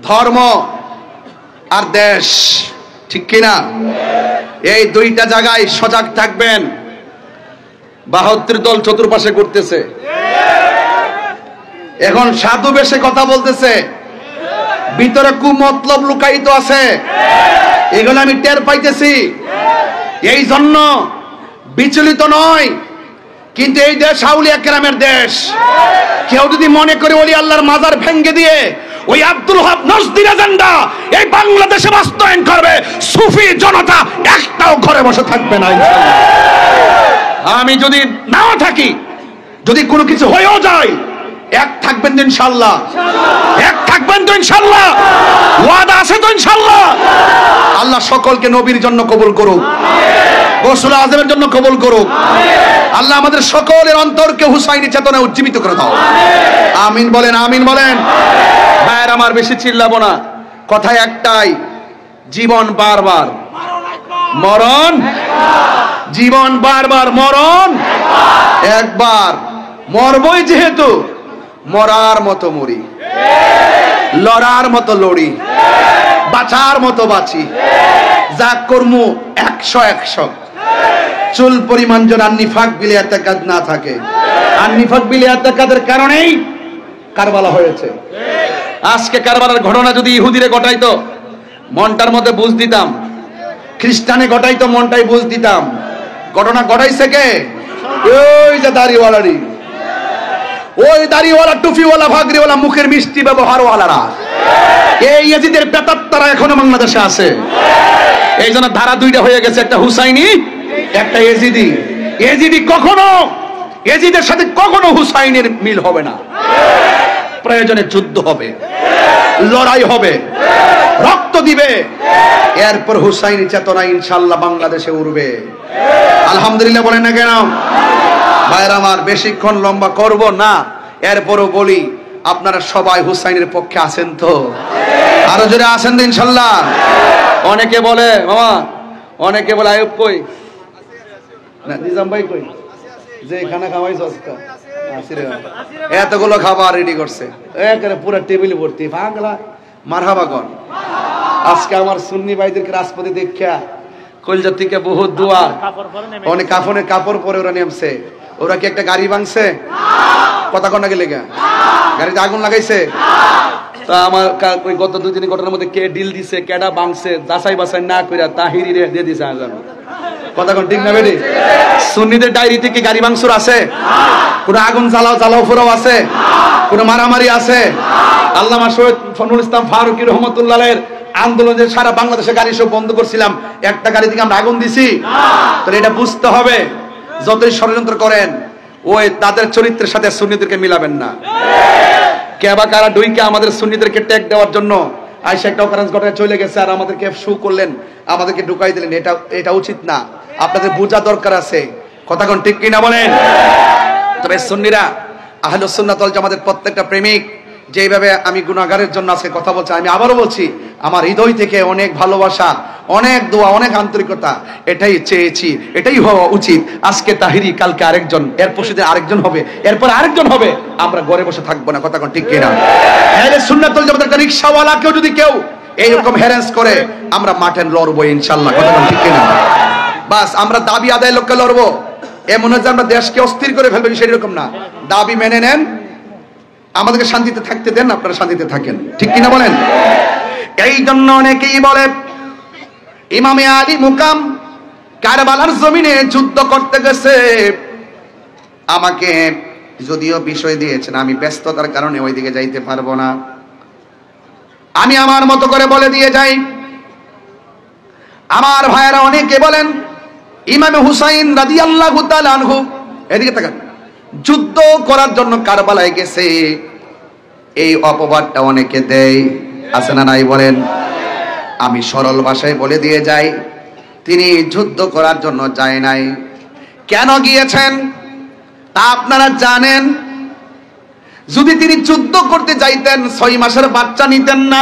ধর্ম আর দেশ, ঠিক কিনা? এই দুইটা জায়গায় সজাগ থাকবেন। 72 দল চতুর্পাশে ঘুরতেছে, এখন সাধু বেশে কথা বলতেছে, ভিতরে কুমতলব লুকায়িত আছে, এগুলো আমি টের পাইতেছি। এই জন্য বিচলিত নয়, কিন্তু এই দেশ আউলিয়া কেরামের দেশ। কেউ যদি মনে করে ওলি আল্লাহর মাজার ভেঙ্গে দিয়ে ওই আব্দুল ওহাব নজদির এজেন্ডা এই বাংলাদেশে বাস্তবায়ন করবে, সুফি জনতা একটাও ঘরে বসে থাকবে না ইনশাআল্লাহ। আমি যদি নাও থাকি, যদি কোনো কিছু হয়েও যায়, এক থাকবেন তো ইনশাআল্লাহ, এক থাকবেন তো ইনশাআল্লাহ, ওয়াদা আছে তো ইনশাআল্লাহ। আল্লাহ সকলকে নবীর জন্য কবুল করুক, গৌসুল আজমের জন্য কবুল করুক। আল্লাহ আমাদের সকলের অন্তরকে হুসাইনি চেতনায় উজ্জীবিত করে দাও, আমিন বলেন, আমিন বলেন। ভাইয়ের আমার, বেশি চিল্লাবো না, কথা একটাই, জীবন বারবার মরণ, জীবন বারবার মরণ একবার, মরবই যেহেতু মরার মতো মরি, লড়ার মতো লড়ি, বাঁচার মতো বাঁচি, যা কর্মু 100 চুল পরিমাণ যেন নিফাক বিলে এতেকাদ না থাকে। আর নিফাক বিলে এতেকাদের কারণেই কারবালা হয়েছে। আজকে কারবালার ঘটনা যদি ইহুদিরে ঘটাইতো মনটার মধ্যে বুঝ দিতাম, খ্রিস্টানে ঘটাইতো মনটাই বুঝ দিতাম। ঘটনা ঘটাইছে কে? ওই যে দাড়িওয়ালারি, ওই দাড়িওয়ালা, টুপিওয়ালা, ভাগরিওয়ালা, মুখের মিষ্টি ব্যবহারওয়ালারা, এই ইয়াজিদের প্রেতাত্মারা এখনো বাংলাদেশে আছে। এই জন্য ধারা দুইটা হয়ে গেছে, একটা হুসাইনি, একটা এজিদি। এজিদি কখনো, এজিদের সাথে কখনো হুসাইনের মিল হবে না। প্রয়োজনে যুদ্ধ হবে, লড়াই হবে, রক্ত দিবে, এরপর হুসাইনি চেতনা ইনশাআল্লাহ বাংলাদেশে উঠবে। আলহামদুলিল্লাহ বলেন না কেন? ভাইরা আমার, বেশিক্ষণ লম্বা করব না, এরপরও বলি, আপনারা সবাই হুসাইনের পক্ষে আছেন তো? আরো জোরে আছেন তো ইনশাআল্লাহ? অনেকে বলে মামা, অনেকে বলে আয়ুব কই, না নিজাম ভাই কই, যে খানা খাওয়াইছো আজকে, এতগুলো খাবার রেডি করছে, একেবারে পুরো টেবিল ভর্তি, পাগলা মারহাবা কর। আজকে আমার সুন্নি ভাইদেরকে রাজপথে দেখা কলজা থেকে বহুত দোয়া, অনেক কাফনের কাপড় পরে ওরা নেমছে। ওরা কি একটা গাড়ি ভাঙছে? কথা কন না গেলে গাড়িতে আগুন লাগাইছে? তা আমার গত 2 দিনের ঘটনার মধ্যে কে ডিল দিছে, কেডা ভাঙছে, যাচাই বাছাই না কইরা তাহিরি রে দিয়ে দিছে আজান। কথা কোন ঠিক না বেটি? সুন্নিদের ডায়েরিতে কি গাড়ি ভাঙচুর আছে? কোন আগুন জ্বালাও ফোরাও আছে? কোন মারামারি আছে? আল্লামা শহীদ ফজলুল ইসলাম ফারুকী রহমাতুল্লাহের আন্দোলনে সারা বাংলাদেশে গাড়ি সব বন্ধ করছিলাম, একটা গাড়ি থেকে আমরা আগুন দিছি? তাহলে এটা বুঝতে হবে, যতই ষড়যন্ত্র করেন ওই তাদের চরিত্রের সাথে সুন্নিদেরকে মিলাবেন না। কে বা কারা ডুইকে আমাদের সুন্নিদেরকে ট্যাগ দেওয়ার জন্য আইসা একটা অকারেন্স ঘটনা চলে গেছে, আর আমাদেরকে শু করলেন, আমাদেরকে ঢুকাই দিলেন, এটা উচিত না। আপনাদের বোঝা দরকার আছে, কথা কোন ঠিক কিনা বলেন? তবে সুন্নিরা, আহলুস সুন্নাত ওয়াল জামাতের প্রত্যেকটা প্রেমিক যেভাবে আমি গুনাহগারের জন্য আজকে কথা বলছি, আমি আবারও বলছি, আমার হৃদয় থেকে অনেক ভালোবাসা, অনেক দোয়া, অনেক আন্তরিকতা, এটাই চেয়েছি, এটাই হওয়া উচিত। আজকে তাহিরি, কালকে আরেকজন, এরপর সেদিন আরেকজন হবে, এরপর আরেকজন হবে, আমরা ঘরে বসে থাকবো না, কথা কোন ঠিক কিনা? আহলে সুন্নাত ওয়াল জামাতের রিকশাওয়ালাকেও যদি কেউ এইরকম হ্যারাস করে, আমরা মাঠে লড়বো ইনশাআল্লাহ, কথা কোন ঠিক কিনা? বাস আমরা দাবি আদায়ের লক্ষ্যে লড়বো, এমন হচ্ছে আমরা দেশকে অস্থির করে ফেলবো, সেরকম না। দাবি মেনে নেন, আমাদেরকে শান্তিতে থাকতে দেন, আপনারা শান্তিতে থাকেন, ঠিক কিনা বলেন? এই জন্য অনেকেই বলে ইমামে আলী মুকাম কারবালার জমিনে যুদ্ধ করতে গেছে, আমাকে যদিও বিষয় দিয়েছেন, আমি ব্যস্ততার কারণে ওইদিকে যাইতে পারবো না, আমি আমার মতো করে বলে দিয়ে যাই। আমার ভাইয়েরা অনেকে বলেন ইমাম হুসাইন রাদিয়াল্লাহু তাআলা আনহু, এদিকে তাকান, যুদ্ধ করার জন্য কারবালায় গেছে, এই অপবাদটা অনেকে দেয়, আছে না নাই বলেন? আমি সরল ভাষায় বলে দিয়ে যাই, তিনি যুদ্ধ করার জন্য যায় নাই। কেন গিয়েছেন তা আপনারা জানেন? যদি তিনি যুদ্ধ করতে যাইতেন 6 মাসের বাচ্চা নিতেন না।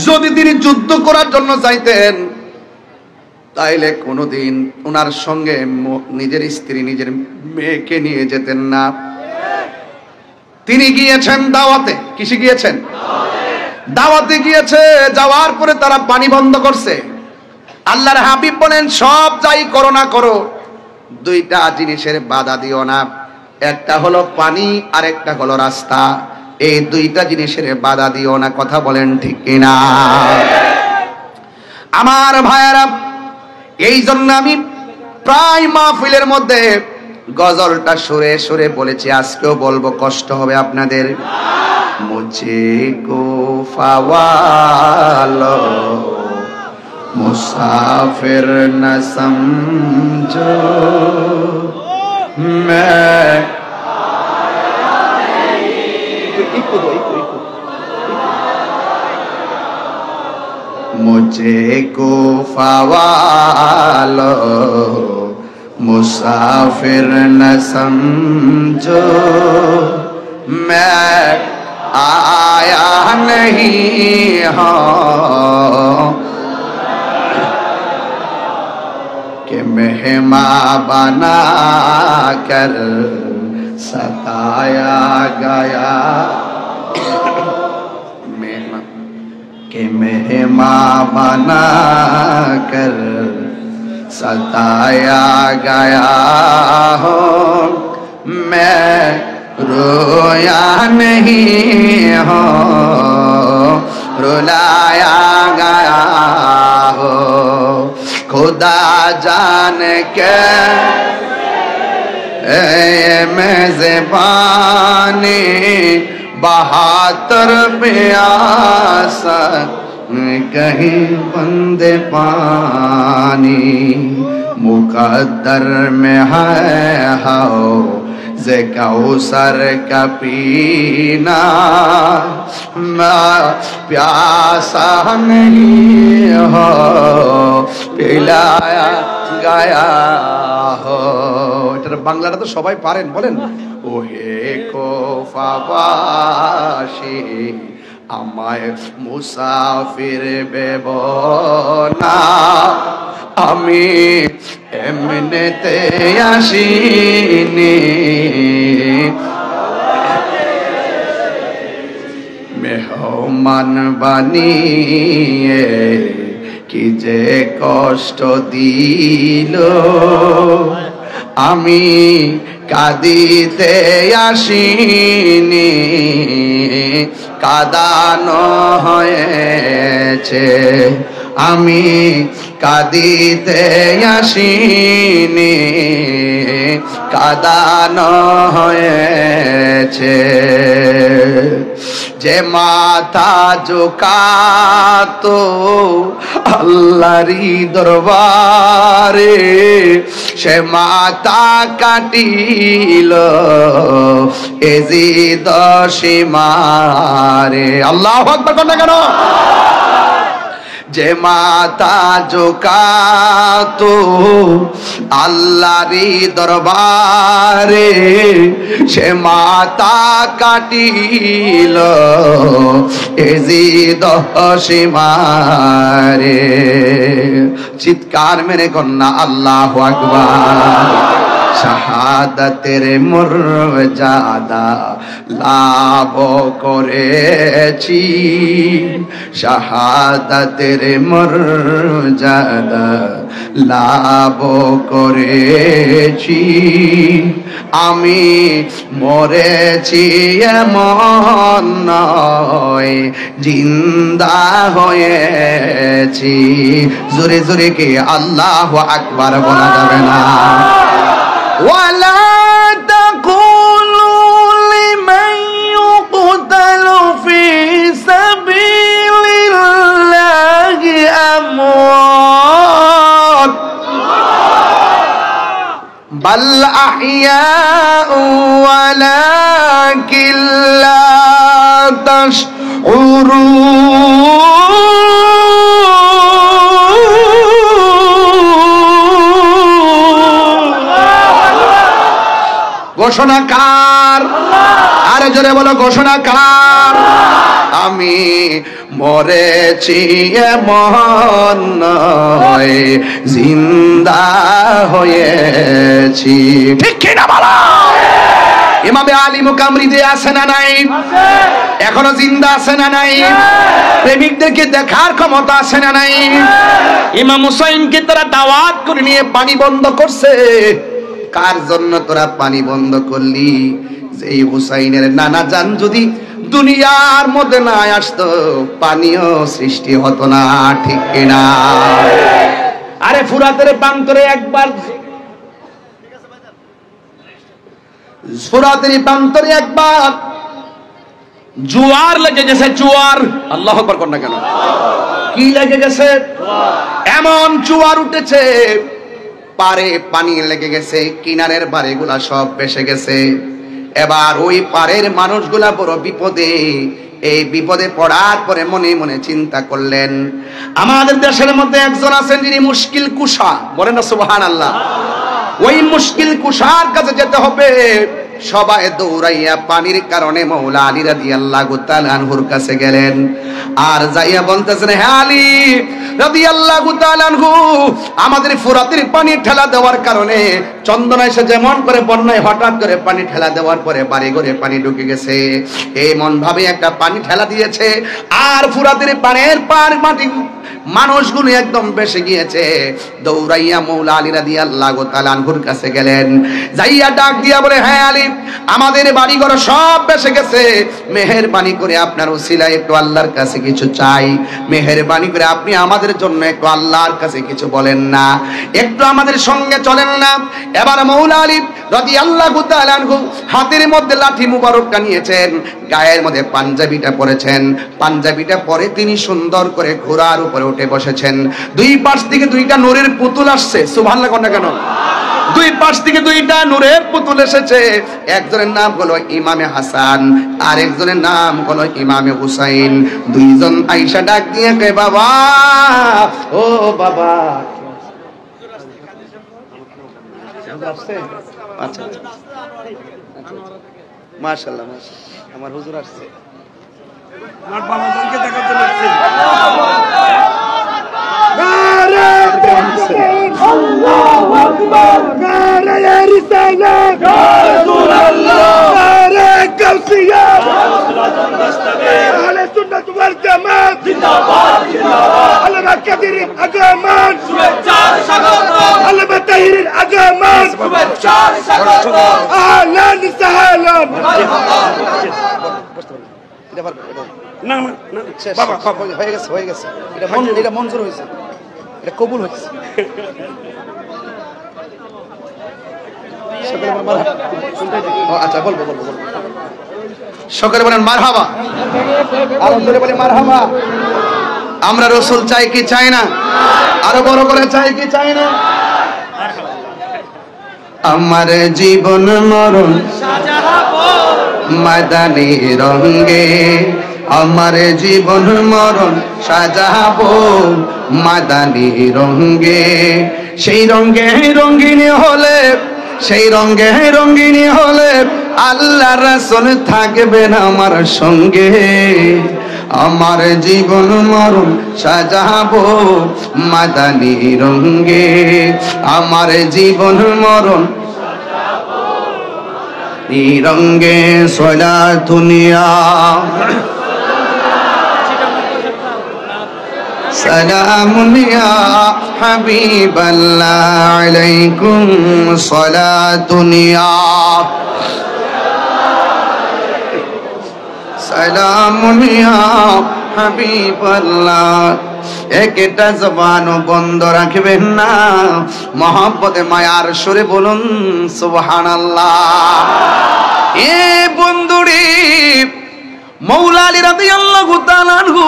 যদি তিনি যুদ্ধ করার জন্য যাইতেন তাইলে কোনোদিন ওনার সঙ্গে নিজের স্ত্রী, নিজের মেয়েকে নিয়ে যেতেন না। তিনি গিয়েছেন দাওয়াতে। কিসে গিয়েছেন? দাওয়াতে গিয়েছে, যাওয়ার পরে তারা পানি বন্ধ করছে। আল্লাহর হাবিব বলেন, সব যাই করো না করো, দুইটা জিনিসের বাধা দিও না, একটা হলো পানি আর একটা হলো রাস্তা। এই দুইটা জিনিসের বাধা দিও না। কথা বলেন ঠিক কিনা? আমার ভাইয়েরা, এই জন্য আমি প্রায় মাহফিলের মধ্যে গজলটা সুরে সুরে বলেছি, আজকেও বলবো, কষ্ট হবে আপনাদের। মুঝে কো ফাওয়ালো মুসাফির না সমঝো मैं मुझे को फवालो मुसाफिर न समझो मैं आया नहीं हूँ कि मेहमान बना कर सताया गया, कि मेहमान बना कर सताया गया हो, मैं रोया नहीं हो, रुलाया गया हो। खुदा जान के मेज़बानी बहातर प्यासा कहीं बंदे पानी, मुकद्दर में है हो जे कौसर का पीना, मैं प्यासा नहीं हो पिलाया गया हो। এটার বাংলাটা তো সবাই পারেন, বলেন। ওহে কোফাবাসী আমায় মুসাফির ভেবো না, আমি এমনিতে আসিনি, মেহমান বানিয়ে কি যে কষ্ট দিল, আমি কাঁদিতে আসিনি, কাঁদানো হয়েছে, আমি কাঁদিতে আসিনি, কাঁদানো হয়েছে। যে মাথা ঝুঁকাতো আল্লাহরই দরবারে, সে মাথা কাটিল এজিদ সীমারে। আল্লাহু আকবার বলেন না কেন? যে মাথা ঝুঁকাতো আল্লাহরই দরবারে, সে মাথা কাটিল এজিদ সীমারে। চিৎকার মেরে কন্যা আল্লাহু আকবার। শাহাদাতের মর্যাদা লাভ করেছি, শাহাদাতের মর্যাদা লাভ করেছি, আমি মরেছি এমন নয়, জিন্দা হয়েছি। জোরে জোরে কি আল্লাহু আকবার বলা যাবে না? ولا تقولوا لمن يقتل في سبيل الله أموات بل أحياء ولكن لا تشعرون। ঘোষণাকার, আরে জোরে বলো ঘোষণাকার। আমি মরেছি এমন নয়, জিন্দা হয়েছি। ঠিক কিনা বলো? ইমামে আলী মুকামরি যে আছে না নাই? এখনো জিন্দা আছে না নাই? প্রেমিকদেরকে দেখার ক্ষমতা আছে না নাই? ইমাম হুসাইনকে তারা দাওয়াত করে নিয়ে পানি বন্ধ করছে। কার জন্য তোরা পানি বন্ধ করলি? যে এই হুসাইনের নানা জান যদি দুনিয়ার মধ্যে না আসতো, পানিও সৃষ্টি হতো না, ঠিক কিনা? আরে ফুরাতের প্রান্তরে একবার, ফুরাতের প্রান্তরে একবার জোয়ার লেগে গেছে, জোয়ার। আল্লাহ আকবার কর না কেন? কি লেগে গেছে? এমন জোয়ার উঠেছে, পারে পানি লেগে গেছে, কিনারের বাড়িগুলা সব ভেসে গেছে। এবার ওই পারের মানুষগুলা বড় বিপদে। এই বিপদে পড়ার পরে মনে মনে চিন্তা করলেন, আমাদের দেশের মধ্যে একজন আছেন যিনি মুশকিল কুশা, বলেন না সুবহানাল্লাহ। ওই মুশকিল কুশার কাছে যেতে হবে। সবাই দৌড়াইয়া পানির কারণে মাওলা আলী রাদিয়াল্লাহু তাআলা আনহুর কাছে গেলেন। আর যাইয়া বলতেছেন, হে আলী রাদিয়াল্লাহু তাআলা আনহু, আমাদের ফুরাতের পানি ঠেলা দেওয়ার কারণে চন্দনা এসে যেমন করে বন্যায় হঠাৎ করে পানি ঠেলা দেওয়ার পরে বাড়ি ঘরে পানি ঢুকে গেছে, এমন ভাবে একটা পানি ঠেলা দিয়েছে। আর ফুরাতের পানির পার মাটি মানুষগুলো একদম বেশি গিয়েছে। দৌড়াইয়া মাওলা আলী রাদিয়াল্লাহু তাআলা আনহুর কাছে গেলেন। যাইয়া ডাক দিয়া বলে, হ্যাঁ আলী, আমাদের বাড়িঘর সব বেশি গেছে, মেহেরবানি করে আপনার উসিলায় একটু আল্লাহর কাছে কিছু চাই। মেহেরবানি করে আপনি আমাদের জন্য একটু আল্লাহর কাছে কিছু বলেন না, একটু আমাদের সঙ্গে চলেন না। এবার মাওলা আলী রাদিয়াল্লাহু তাআলা আনহু হাতের মধ্যে লাঠি মুবারকটা নিয়েছেন, গায়ের মধ্যে পাঞ্জাবিটা পরেছেন। পাঞ্জাবিটা পরে তিনি সুন্দর করে ঘোড়ার উপরে উঠে বসেছেন। দুই পাশ থেকে দুইটা নূরের পুতুল আসছে, সুবহানাল্লাহ কর না কেন? দুই পাশ থেকে দুইটা নূরের পুতুল এসেছে। একজনের নাম হলো ইমামে হাসান, আর একজনের নাম হলো ইমামে হুসাইন। দুইজন আয়েশা ডাক দিয়ে কয়, বাবা, ও বাবা। আচ্ছা, মাশাআল্লাহ, মাশাআল্লাহ, আমার হুজুর আসছে। আমার বাবাকে দেখাতে লাগছে। আল্লাহু আকবার, নারে রিসালাত, ইয়া রাসূলুল্লাহ, নারে গাউসিয়া, আহলে সুন্নাত ওয়াল জামাত জিন্দাবাদ, জিন্দাবাদ, আলমা কাদির আগামান, শুভেচ্ছার স্বাগত, আলমা তাহিরের আগামান, শুভেচ্ছার স্বাগত, আহলান সাহলান। না না বাবা, হয়ে গেছে, হয়ে গেছে, এটা মঞ্জুর হয়েছে, এটা কবুল হয়েছে। আচ্ছা, বলবো বলবো বলবো। সকলে বলেন মারহাবা, আরো জোরে বলে মারহাবা। আমরা রাসূল চাই কি চাই না? আরো বড় করে চাই কি চাই না? আমার জীবন মরণ সাজাবো মাদানী রঙে, আমার জীবন মরণ সাজাবো মাদানী রঙে। সেই রঙে রঙিনী হলে, সেই রঙে রঙিনী হলে আল্লাহ রাসূল থাকবেন আমার সঙ্গে। আমার জীবন মরণ সাজাবো মাদানী রঙে, আমার জীবন মরণ সাজাবো মাদানী রঙে। সলাতুনিয়া সালামুন ইয়া হাবিবাল্লাহ আলাইকুম সালাতুন ইয়া সালামুন ইয়া হাবিবাল্লাহ। একটা জবানও বন্ধ রাখবেন না, মহব্বতে মায়ার সুরে বলুন সুবহানাল্লাহ। এ বন্ধুরে, মাওলা আলী রাদিয়াল্লাহু তাআলা আনহু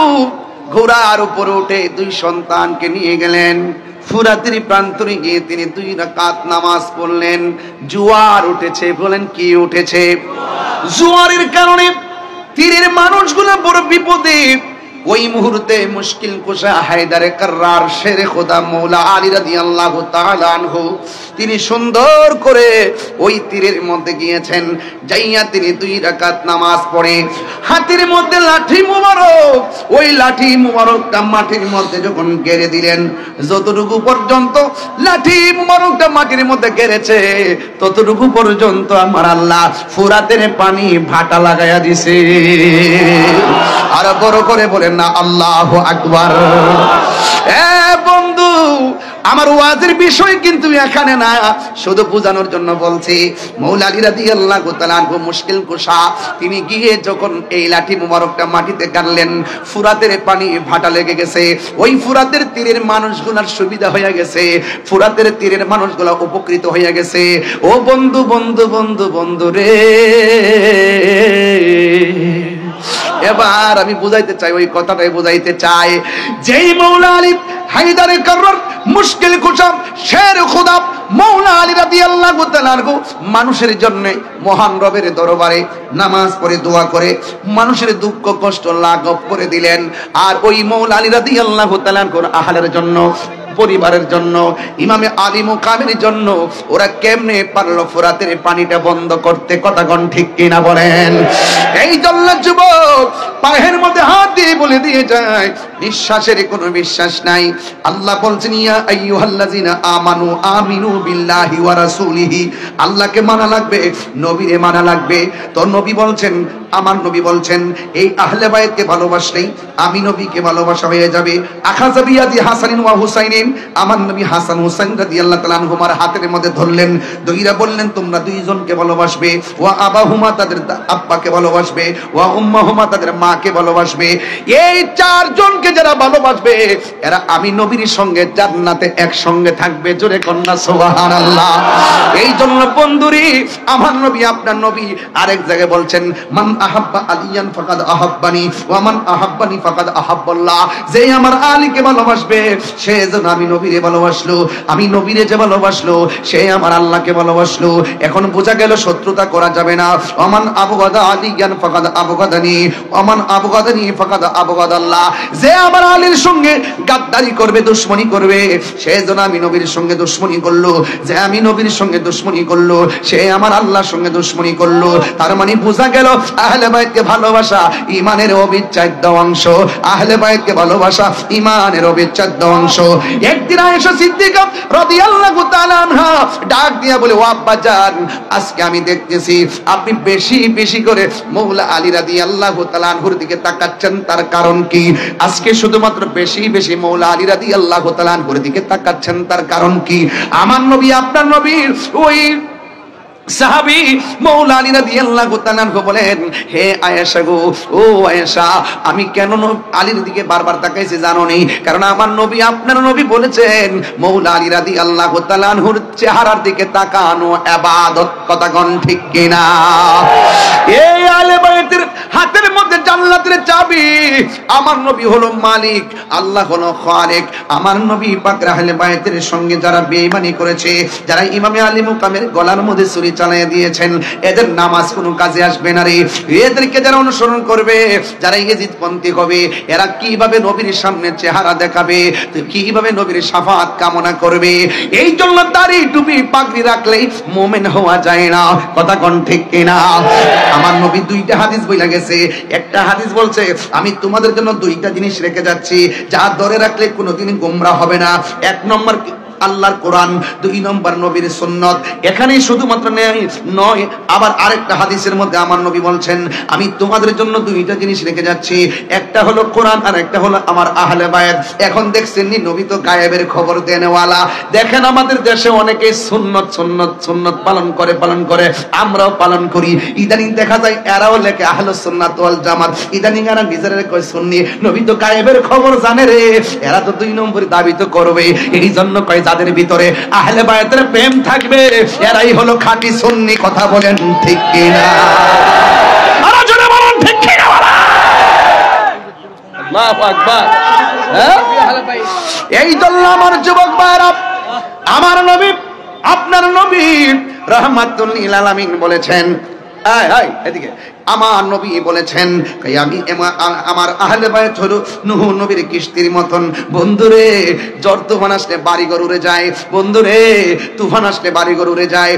ঘোড়ার উপরে উঠে দুই সন্তানকে নিয়ে গেলেন। ফুরাতের প্রান্তরে গিয়ে তিনি 2 রাকাত নামাজ পড়লেন। জোয়ার উঠেছে, বলেন কি উঠেছে? জোয়ারের কারণে তীরের মানুষগুলো বড় বিপদে। ওই মুহূর্তে মুশকিল কুশা হায়দারে কাররার শেরে খোদা মৌলা আলী রাদিয়াল্লাহু তাআলা আনহু তিনি সুন্দর করে ওই তীরের মধ্যে গিয়েছেন। যাইয়া তিনি 2 রাকাত নামাজ পড়ে হাতের মধ্যে লাঠি মুবারক, ওই লাঠি মুবারকটা মাটির মধ্যে যখন গেড়ে দিলেন, যতটুকু পর্যন্ত লাঠি মুবারকটা মাটির মধ্যে গেড়েছে ততটুকু পর্যন্ত আমার আল্লাহ ফুরাতের পানি ভাটা লাগাইয়া দিছে। আর বড় করে বলেন না আল্লাহু আকবার। বন্ধু, আমার ওয়াজের বিষয় কিন্তু এখানে না, শুধু বোঝানোর জন্য বলছি। মৌলা আলী রাদিয়াল্লাহু তাআলা আনহু মুশকিল কুশা তিনি গিয়ে যখন এই লাঠি মুবারকটা মাটিতে গাড়লেন, ফুরাতের পানি ভাটা লেগে গেছে। ওই ফুরাতের তীরের মানুষগুলোর সুবিধা হয়ে গেছে, ফুরাতের তীরের মানুষগুলো উপকৃত হয়ে গেছে। ও বন্ধু বন্ধু বন্ধু বন্ধু রে, এবার আমি বুঝাইতে চাই, ওই কথাটাই বুঝাইতে চাই। যেই মৌলা আলী হায়দারে কাররার মুশকিল কুশা শের খোদা মৌলা আলী রাদিয়াল্লাহু তাআলা আনহু মানুষের জন্য মহান রবের দরবারে নামাজ পড়ে দোয়া করে মানুষের দুঃখ কষ্ট লাঘব করে দিলেন। আর ওই মৌলা আলী রাদিয়াল্লাহু তাআলা আনহুর আহলের জন্য, পরিবারের জন্য, ইমামে আলী মুকামের জন্য ওরা কেমনে পারলো ফুরাতের পানিটা বন্ধ করতে? কথা কোন ঠিক কিনা বলেন? এই জন্য যুবক পায়ের মধ্যে হাত দিয়ে বলে দিয়ে যায়, নিঃশ্বাসের কোনো বিশ্বাস নাই। আল্লাহ বলছেন ইয়া আইয়ুহাল্লাযিনা আমানু আমিনু বিল্লাহি ওয়া রাসূলিহি, আল্লাহকে মানা লাগবে, নবীরে মানা লাগবে। তো নবী বলছেন, আমার নবী বলছেন এই আহলে বাইতকে ভালোবাসলেই আমি নবীকে ভালোবাসা হয়ে যাবে। আখাযা বিয়াদি হাসানিন ওয়া হুসাইনিন, আমার নবী হাসান হুসাইন রাদিয়াল্লাহু তাআলা আনহুমার হাতের মধ্যে ধরলেন, দইরা বললেন তোমরা দুইজনকে ভালোবাসবে। ওয়া আবাহুমা, তাদের আব্বাকে ভালোবাসবে। ওয়া উম্মাহুমা, তাদের মাকে ভালোবাসবে। এই চারজনকে যারা ভালোবাসবে এরা আমি নবীর সঙ্গে জান্নাতে একসঙ্গে থাকবে। জোরে কন্যা সুবহানাল্লাহ। এই জন্য বন্ধুরি আমার নবী, আপনার নবী আরেক জায়গায় বলছেন মান আহাব্বা আলিয়ান ফাকাদ আহাব্বানি ওয়া মান আহাব্বানি ফাকাদ আহাব্বাল্লাহ, যে আমার আলীকে ভালোবাসবে সে যেন আমি নবীরে ভালোবাসলো, আমি নবীরে যে ভালোবাসলো সে আমার আল্লাহকে ভালোবাসলো। এখন বোঝা গেল শত্রুতা করা যাবে না। ওমান আবগাদা আলিয়ান ফাকাদ আবগাদানি ওমান আবগাদানি ফাকাদ আবগাদাল্লাহ, যে আমার আলীর সঙ্গে গাদ্দারি করবে, দুশমনি করবে, সে যেন আমি নবীর সঙ্গে দুশমনি করলো। যে আমি নবীর সঙ্গে দুশমনি করলো সে আমার আল্লাহর সঙ্গে দুশমনি করলো। তার মানে বোঝা গেল আহলে বাইতকে ভালোবাসা ঈমানের অবিচ্ছেদ্য অংশ। আহলে বাইতকে ভালোবাসা ঈমানের অবিচ্ছেদ্য অংশ। একদিন আয়েশা সিদ্দিকা রাদিয়াল্লাহু তাআলা আনহা ডাক দিয়া বলে, ও আব্বা জান, আজকে আমি দেখতেছি আপনি বেশি বেশি করে মৌলা আলী রাদিয়াল্লাহু তাআলা আনহুর দিকে তাকাচ্ছেন, তার কারণ কি? আজকে শুধুমাত্র বেশি বেশি মৌলা আলী রাদিয়াল্লাহু তাআলা আনহুর দিকে তাকাচ্ছেন, তার কারণ কি? আমার নবী, আপনার নবীর ওই সাহাবী মৌলা আলী রাদিয়াল্লাহু তাআলা আনহু বলেন, হে আয়েশা গো, ও আয়েশা, আমি কেন আলীর দিকে বারবার তাকাইছি জানো নি? কারণ আমার নবী, আপনার নবী বলেছেন মৌলা আলী রাদিয়াল্লাহু তাআলা আনহুর চেহারার দিকে তাকানো ইবাদত। কথা কোন ঠিক কিনা? এই আহলে বাইতের হাতের মধ্যে জান্নাতের চাবি। আমার নবী হলো মালিক, আল্লাহ হলো খালিক। আমার নবী পাক আহলে বাইতের সঙ্গে যারা বেঈমানি করেছে, যারা ইমামে আলী মুকামের গলার মধ্যে ছুরি চালিয়ে দিয়েছেন, এদের নামাজ কোনো কাজে আসবে না রে। এদেরকে যারা অনুসরণ করবে, যারা ইজিদপন্থী হবে, এরা কিভাবে নবীর সামনে চেহারা দেখাবে, কিভাবে নবীর শাফাত কামনা করবে? এই জন্য দাড়ি টুপি পাগড়ি রাখলেই মুমিন হওয়া যায় না। কথা কোন ঠিক কিনা? আমার নবী দুইটা হাদিস বইলা গেছে। একটা হাদিস বলছে আমি তোমাদের জন্য দুইটা জিনিস রেখে যাচ্ছি, যা ধরে রাখলে কোনোদিন গোমরা হবে না। এক নম্বর আল্লাহর কোরআন, দুই নম্বর নবীর সুন্নাত। এখানেই শুধুমাত্র নয়, আবার আরেকটা হাদিসের মধ্যে আমার নবী বলছেন আমি তোমাদের জন্য দুইটা জিনিস রেখে যাচ্ছি, একটা হলো কোরআন আর একটা হলো আমার আহলে বায়াত। এখন দেখছেন নি, নবী তো গায়েবের খবর দেনেওয়ালা। দেখেন আমাদের দেশে অনেকে সুন্নত সুন্নত সুন্নত পালন করে, আমরাও পালন করি। ইদানিং দেখা যায় এরাও লেখে আহলুস সুন্নাত ওয়াল জামাত, ইদানিং এরা নিজেরা কয় সুন্নি। নবী তো গায়েবের খবর জানে রে, এরা তো দুই নম্বর দাবি তো করবে। এই জন্য কয় যাদের ভিতরে আহলে বায়াতের প্রেম থাকবে এরাই হলো খাঁটি সুন্নি। কথা বলেন ঠিক কিনা? আরো জোরে বলেন ঠিক কিনা? আল্লাহু আকবার। এই জন্য আমার যুবক ভাইরা, আমার নবী, আপনার নবী রাহমাতুল লিল আলামিন বলেছেন এদিকে আমার নবী বলেছেন আমি আমার আহলে বায়াত হলো নূহ নবীর কিস্তির মতন। বন্ধুরে ঝড় তুফান আসলে বাড়িঘর উড়ে যায়, বন্ধুরে তুফান আসলে বাড়িঘর উড়ে যায়,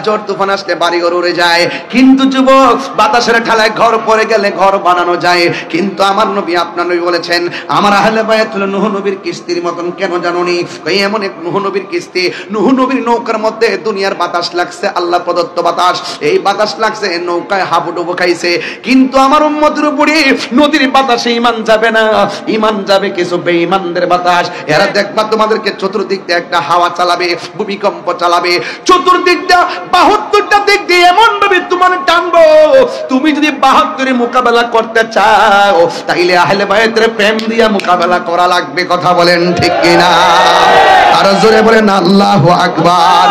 ঝড় তুফান আসলে বাড়িঘর উড়ে যায়, কিন্তু যুবক বাতাসের ঠেলায় ঘর পড়ে গেলে ঘর বানানো যায়। কিন্তু আমার নবী আপনার নবী বলেছেন আমার আহলে বায়াত হলো নূহ নবীর কিস্তির মতন। কেন জানোনি? এমন এক নূহ নবীর কিস্তি, নূহ নবীর নৌকার মধ্যে দুনিয়ার বাতাস লাগছে, আল্লাহ প্রদত্ত বাতাস, এই বাতাস লাগছে, নৌকায় হাবুডুবু খাইছে, কিন্তু আমার উম্মতের উপরে নদীর বাতাসে ঈমান যাবে না, ঈমান যাবে কিছু বেঈমানদের বাতাস। এরা দেখবা তোমাদেরকে চতুর্দিক দিয়ে একটা হাওয়া চালাবে, ভূমিকম্প চালাবে, চতুর্দিক দিয়ে 72টা দিক দিয়ে এমন ভাবে তোমার টানবো, তুমি যদি 72 মোকাবেলা করতে চাও তাইলে আহলে বায়াতের প্রেম দিয়া মোকাবেলা করা লাগবে। কথা বলেন ঠিক কিনা? আর জোরে বলেন আল্লাহু আকবার।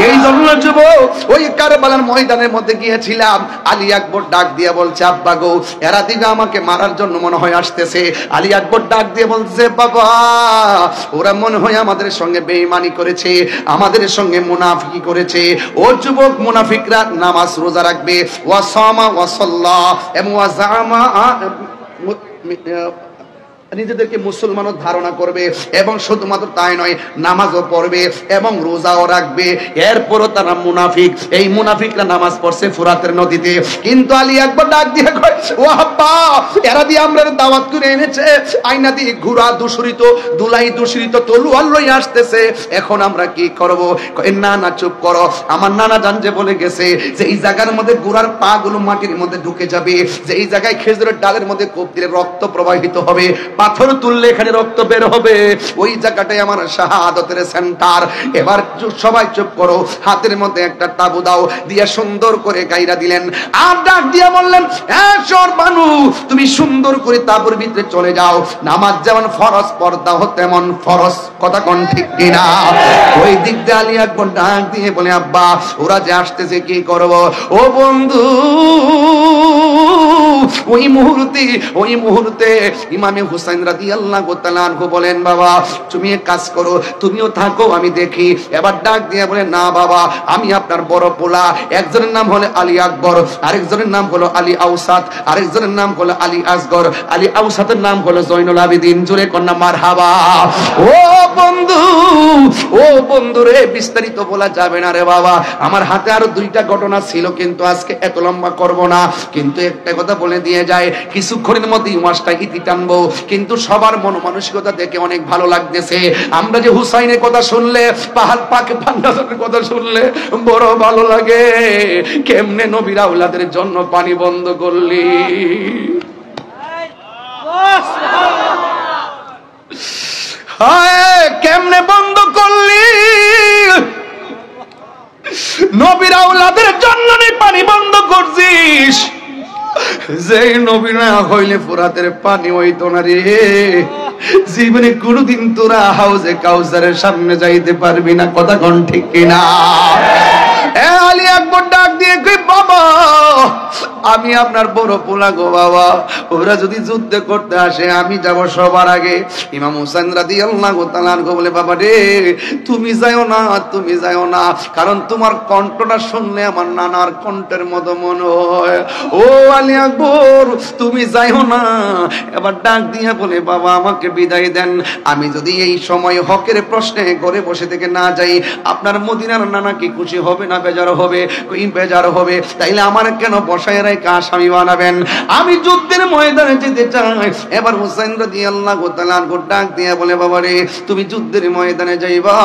এই জন্য যুবক ওই কারবালার ময়দানের মধ্যে গিয়েছিলাম, আলী আকবর ডাক দিয়ে বলছে আব্বা গো এরা দিকে আমাকে মারার জন্য মনে হয় আসতেছে। আলী আকবর ডাক দিয়ে বলছে বাবা ওরা মনে হয় আমাদের সঙ্গে বেঈমানি করেছে, আমাদের সঙ্গে মুনাফিকি করেছে। ও যুবক মুনাফিকরা নামাজ রোজা রাখবে, ওয়া সামা ওয়া সাল্লা এবং ওয়া জামা নিজেদেরকে মুসলমানও ধারণা করবে, এবং শুধুমাত্র তাই নয় নামাজও পড়বে এবং রোজাও রাখবে, এরপরও তারা মুনাফিক। এই মুনাফিকরা নামাজ পড়ছে ফুরাতের নদীতে। কিন্তু আলী আকবর ডাক দিয়ে কয় ও আব্বা এরা দিয়ে আমরা দাওয়াত করে এনেছে, আয়না দিয়ে ঘোড়া দূষিত, দুলাই দূষিত, তলোয়ার লই আসতেছে, এখন আমরা কি করব? না না চুপ করো, আমার নানা জান যে বলে গেছে যে এই জায়গার মধ্যে ঘোড়ার পা গুলো মাটির মধ্যে ঢুকে যাবে, যে এই জায়গায় খেজুরের ডালের মধ্যে কোপ দিলে রক্ত প্রবাহিত হবে, পাথর তুললে এখানে রক্ত বের হবে, ওই জায়গাটাই আমার শাহাদাতের সেন্টার। এবার সবাই চুপ করো, হাতের মধ্যে একটা তাবু দাও দিয়ে সুন্দর করে গাইরা দিলেন, আর ডাক দিয়ে বললেন এসর বানু তুমি সুন্দর করে তাবুর ভিতরে চলে যাও, নামাজ যেমন ফরজ পর্দা তেমন ফরজ। কথা কোন ঠিক কিনা? ওই দিক দিয়ে আলী আকবর ডাক দিয়ে বলে আব্বা ওরা যে আসতেছে কি করব? ও বন্ধু ওই মুহূর্তে ইমামে হুসাইন রাদিয়াল্লাহু তাআলা আনহু বলেন বাবা তুমি এক কাজ করো, তুমিও থাকো আমি দেখি। এবার ডাক দিয়ে বলে না বাবা আমি আপনার বড় পোলা, একজনের নাম হলো আলী আকবর, আরেকজনের নাম হলো আলী আউসাত, আরেকজনের নাম হলো আলী আসগর, আলী আউসাতের নাম হলো জয়নুল আবেদিন। জোরে কন্যা মারহাবা। ও বন্ধু রে বিস্তারিত বলা যাবে না রে বাবা, আমার হাতে আরো 2টা ঘটনা ছিল কিন্তু আজকে এত লম্বা করব না, কিন্তু একটা কথা বলে দিয়ে যায় কিছুক্ষণের মধ্যে ওয়াজটা ইতি টানবো। কিন্তু সবার মন মানসিকতা দেখে অনেক ভালো লাগতেছে। আমরা যে হুসাইনের কথা শুনলে, পাহাড় পাকে পান্ডাসনের কথা শুনলে বড় ভালো লাগে। কেমনে নবীর আওলাদের জন্য পানি বন্ধ করলি, কেমনে বন্ধ করলি, নবীর আওলাদের জন্য পানি বন্ধ করছিস। যে নবী না হইলে ফুরাতের পানি হইতো না রে, জীবনে কোনদিন তোরা হাউজে কাউসারের সামনে যাইতে পারবি না। কথা কোন ঠিক কিনা? আলী আকবর ডাক দিয়ে কই বাবা আমি আপনার বড় পোলা গো বাবা, ওরা যদি যুদ্ধ করতে আসে আমি যাব সবার আগে। ইমাম হুসাইন রাদিয়াল্লাহু তাআলা আনহু বলে বাবা রে তুমি যাও না, তুমি যাও না, কারণ তোমার কণ্ঠটা শুনলে আমার নানার কণ্ঠের মতো মনে হয়। ও আলী আকবর তুমি যাও না। এবার ডাক দিয়ে বলে বাবা আমাকে বিদায় দেন, আমি যদি এই সময় হকের প্রশ্নে ঘরে বসে থেকে না যাই আপনার মদিনার নানা কি খুশি হবে না বেজার হবে? কই বেজার হবে, তাইলে আমার কেন বসায় রেখে আসামি বানাবেন? আমি যুদ্ধের ময়দানে যেতে চাই। এবার হুসাইন রাদিয়াল্লাহু তাআলা আনহু ডাক দিয়ে বলে বাবা রে তুমি যুদ্ধের ময়দানে যাইবা,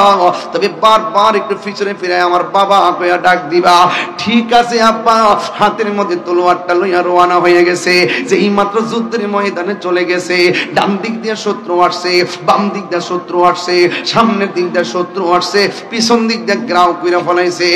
তবে বারবার একটু পিছনে ফিরে আমার বাবা কইয়া ডাক দিবা। ঠিক আছে আব্বা। হাতের মধ্যে তলোয়ারটা লইয়া রওনা হয়ে গেছে, যে এই মাত্র যুদ্ধের ময়দানে চলে গেছে। ডান দিক দিয়ে শত্রু আসছে, বাম দিক দিয়ে শত্রু আসছে, সামনের দিক দিয়ে শত্রু আসছে, পিছন দিক দিয়ে গ্রাউ কইরা ফলাইছে।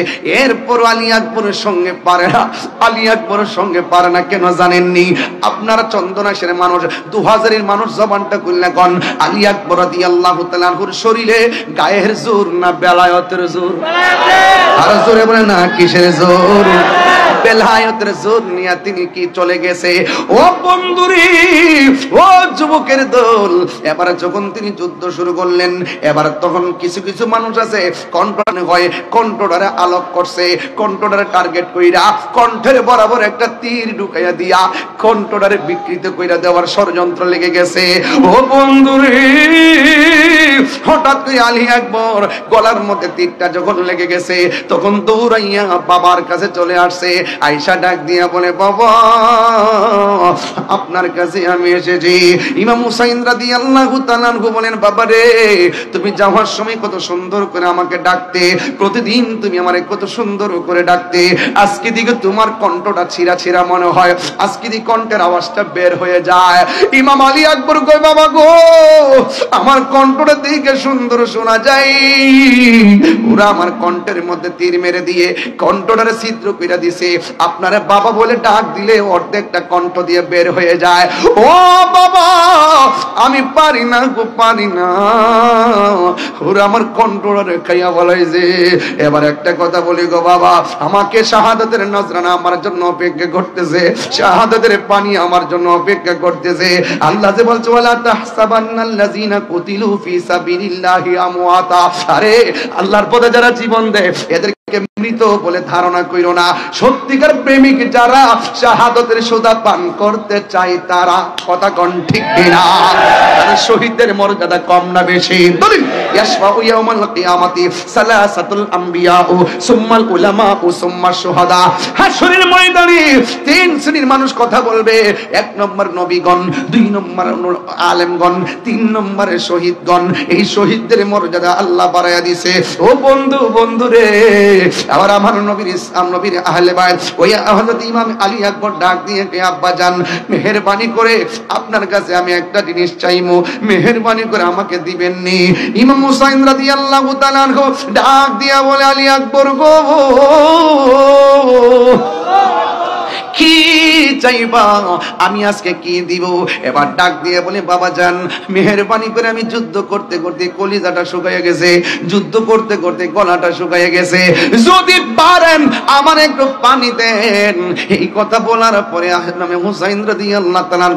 এরপর আলী আকবরের সঙ্গে পারে না, আলী আকবরের সঙ্গে পারে না। কেন জানেননি? আপনারা চন্দনাশের মানুষ, 2000-এর মানুষ জবানটা কইলা কোন আলী আকবর রাদিয়াল্লাহু তাআলা আনহুর শরীরে গায়ের জোর না বেলায়েতের জোর? আর জোরে বলে না কিসের জোর? বেলায়েতের জোর নিয়ে তিনি কি চলে গেছে। ও বন্ধুরে, ও যুবকের দল, এবারে যখন তিনি যুদ্ধ শুরু করলেন, এবার তখন কিছু কিছু মানুষ আছে কণ্ঠটারে হয়, কণ্ঠটারে আলোক করছে, কণ্ঠটারে টার্গেট কইরা কণ্ঠের বরাবর একটা তীর ঢুকাইয়া দিয়া কণ্ঠটারে বিকৃত কইরা দেওয়ার ষড়যন্ত্র লেগে গেছে। ও বন্ধুরে, হঠাৎ করে আলী আকবর গলার মধ্যে তীরটা যখন লেগে গেছে, তখন দৌড়াইয়া বাবার কাছে চলে আসছে। আয়েশা ডাক দিয়া বলে, বাবা আপনার কাছে আমি এসেছি। ইমাম হুসাইন রাদিয়াল্লাহু তাআলা আনহু বলেন, বাবা রে, তুমি যাওয়ার সময় কত সুন্দর করে আমাকে ডাকতে, প্রতিদিন তুমি আমারে কত সুন্দর করে ডাকতে, আজকে দিকে তোমার কণ্ঠটা ছিঁড়া ছিঁড়া মনে হয়, আজকে দিকে কণ্ঠের আওয়াজটা বের হয়ে যায়। ইমাম আলী আকবর কয়, বাবা গো, আমার কণ্ঠটা দিকে সুন্দর শোনা যায়, ওরা আমার কণ্ঠের মধ্যে তীর মেরে দিয়ে কণ্ঠটারে ছিদ্র কইরা দিছে, আপনারে বাবা বলে ডাক দিলে অর্ধেকটা কণ্ঠ দিয়ে বের হয়ে যায়। ও বাবা, আমি পারি না গো, পারি না, ওরা আমার কণ্ঠটারে খাইয়া বলাইছে। এবার একটা কথা বলি গো বাবা, আমাকে শাহাদাতের নজরানা আমার জন্য অপেক্ষা করতেছে, শাহাদাতের পানি আমার জন্য অপেক্ষা করতেছে। আল্লাহ যে বলছে, ওয়ালা তাহসাবান্নাল্লাযীনা কুতিলু ফি সাবিলিল্লাহি আমওয়াতা, আরে আল্লাহর পথে যারা জীবন দেয় এদেরকে মৃত বলে ধারণা কইরো না। সত্যিকার প্রেমিক যারা শাহাদাতের সুধা পান করতে চায় তারা, কথা কোন ঠিক কিনা? তারা শহীদদের মর্যাদা কম না বেশি? দলিল, ইয়াশফাউ ইয়াউমাল কিয়ামাতি সালাসাতুল আম্বিয়া সুম্মাল উলামা সুম্মা শুহাদা। হাশরের ময়দানে তিন শ্রেণীর মানুষ কথা বলবে। এক নম্বর নবীগণ, দুই নম্বর আলেমগণ, তিন নম্বরে শহীদগণ। এই শহীদদের মর্যাদা আল্লাহ বাড়ায়া দিয়েছে। ও বন্ধু, বন্ধুরে, আবার আমার নবীর ইসলাম নবীর আহলে বাইত ওই হযরত ইমাম আলী আকবর ডাক দিয়ে কে, আব্বা জান, মেহেরবানি করে আপনার কাছে আমি একটা জিনিস চাইমু, মেহেরবানি করে আমাকে দিবেন নি? ইমাম হুসাইন রাদিয়াল্লাহু তাআলা আনহু ডাক দিয়া বলে, আলী আকবর গো, কি চাইবা, আমি আজকে কি দিব? এবার ডাক দিয়ে বলে, বাবা জান, মেহেরবানি করে আমি যুদ্ধ করতে করতে কলিজাটা শুকাইয়া গেছে, যুদ্ধ করতে করতে গলাটা শুকাইয়া গেছে, যদি পারেন আমার একটু পানি দেন। এই কথা বলার পরে ইমাম হুসাইন রাদিয়াল্লাহু তাআলা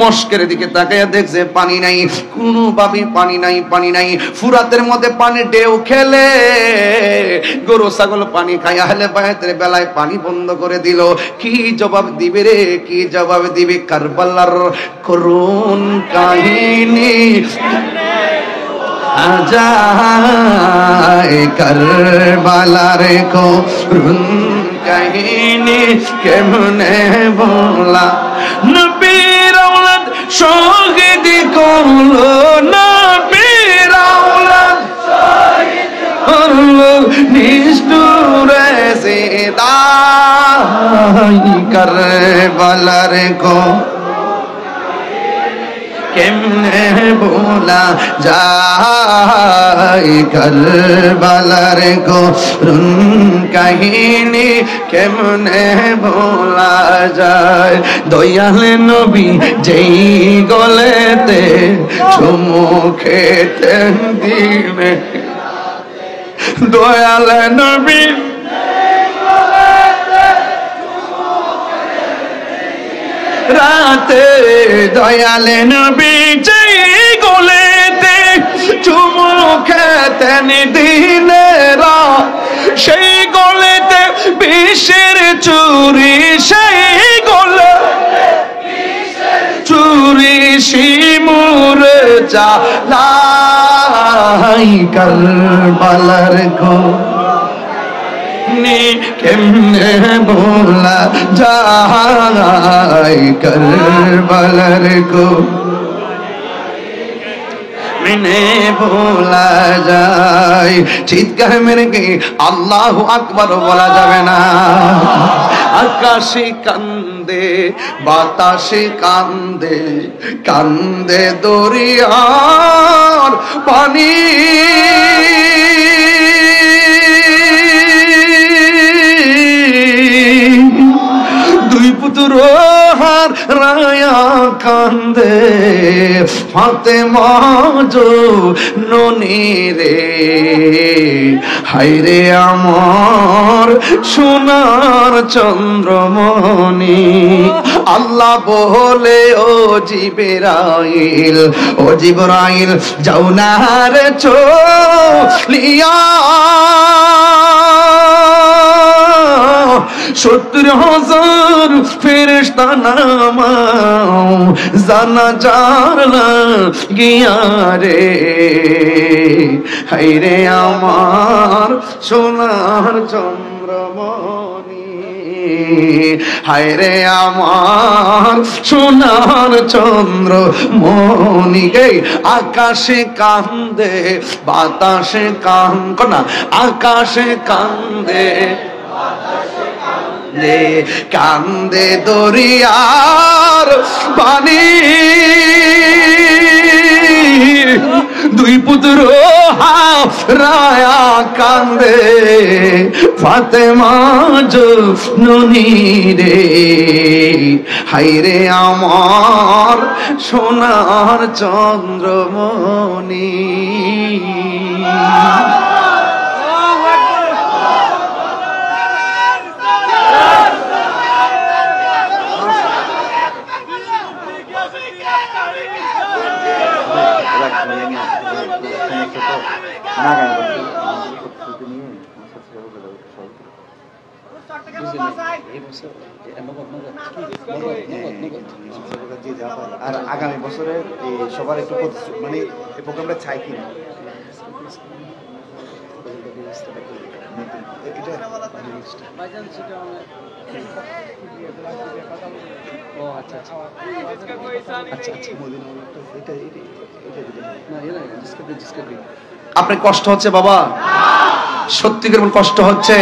মস্কের দিকে তাকাইয়া দেখছে পানি নাই, কোনোভাবে পানি নাই, পানি নাই। ফুরাতের মধ্যে পানি ঢেউ খেলে গরু ছাগল পানি খায়, আহলে বাইতের বেলায় পানি বন্ধ করে দিল। কি জবাব দিবে রে, কি জবাব দিবে? কারবালার করুণ কাহিনী আজায়, কারবালার করুণ কাহিনী কেমনে বলা, নবীর আওলাদ শহীদ করলো, নবীর আওলাদ শহীদ করলো, নিষ্ঠুরে সিদাই, কারবালার কো কেমনে ভোলা যায়, কারবালার করুণ কাহিনী কেমনে ভোলা যায়। দয়াল নবী যেই গলেতে চুমু খেতেন দিনে, দয়াল নবী রাতে, দয়াল নবী যেই গলেতে চুমু খেতেন দিনে রাত, সেই গলেতে বিষের চুরি, সেই গলে চুরি শিমুর চালাই, কারবালার গো কেমনে ভোলা যায়, কারবালার গো কেমনে ভোলা যায়। চিৎকার মেরে কি আল্লাহু আকবার বলা যাবে না? আকাশে কান্দে, বাতাসে কান্দে, কান্দে দরিয়ার পানি, দুই পুত্র হার রায়া কান্দে ফাতেমা জননী রে, হায়রে আমার সোনার চন্দ্রমণি। আল্লাহ বলে ও জিবরাইল, ও জিবরাইল যাও না রে চলিয়া, 70,000 ফেরেশতা নামাও জানাজার লাগিয়া রে, হায়রে আমার সোনার চন্দ্রমণি, হায়রে আমার সোনার চন্দ্রমণি। গে আকাশে কান্দে বাতাসে কান্দ না, আকাশে কান্দে কান্দে দরিয়ার পানি, দুই পুত্র হারায়া কান্দে ফাতেমা জননী রে, হায়রে আমার সোনার চন্দ্রমণি। আর আগামী বছরে সবার একটু মানে এই প্রোগ্রামটা চাই কিনা আপনার কষ্ট হচ্ছে বাবা? সত্যি করে কষ্ট হচ্ছে?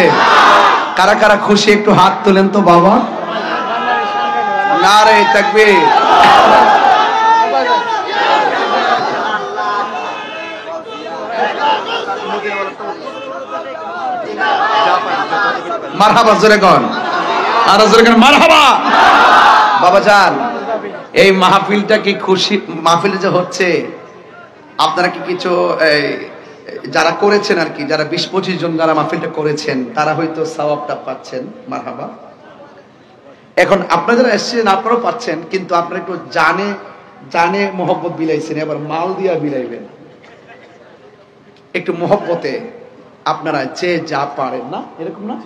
কারা কারা খুশি একটু হাত তোলেন তো বাবা। নারে তাকবীর। মারহাবা জোরে কোন, আর জোরে কোন মারহাবা। বাবা জান, এই মাহফিলটা কি খুশি মাহফিল যে হচ্ছে, আপনারা কি কিছু যারা করেছেন আর কি, যারা 20-25 জন যারা মাহফিলটা করেছেন তারা হয়তো সওয়াবটা পাচ্ছেন, মারহাবা। এখন আপনারা যারা এসেছেন আপনারাও পাচ্ছেন, কিন্তু আপনারা একটু জানে জানে মোহব্বত বিলাইছেন, এবার মাল দিয়া বিলাইবেন। একটু মোহব্বতে আপনারা যে যা পারেন, না এরকম না,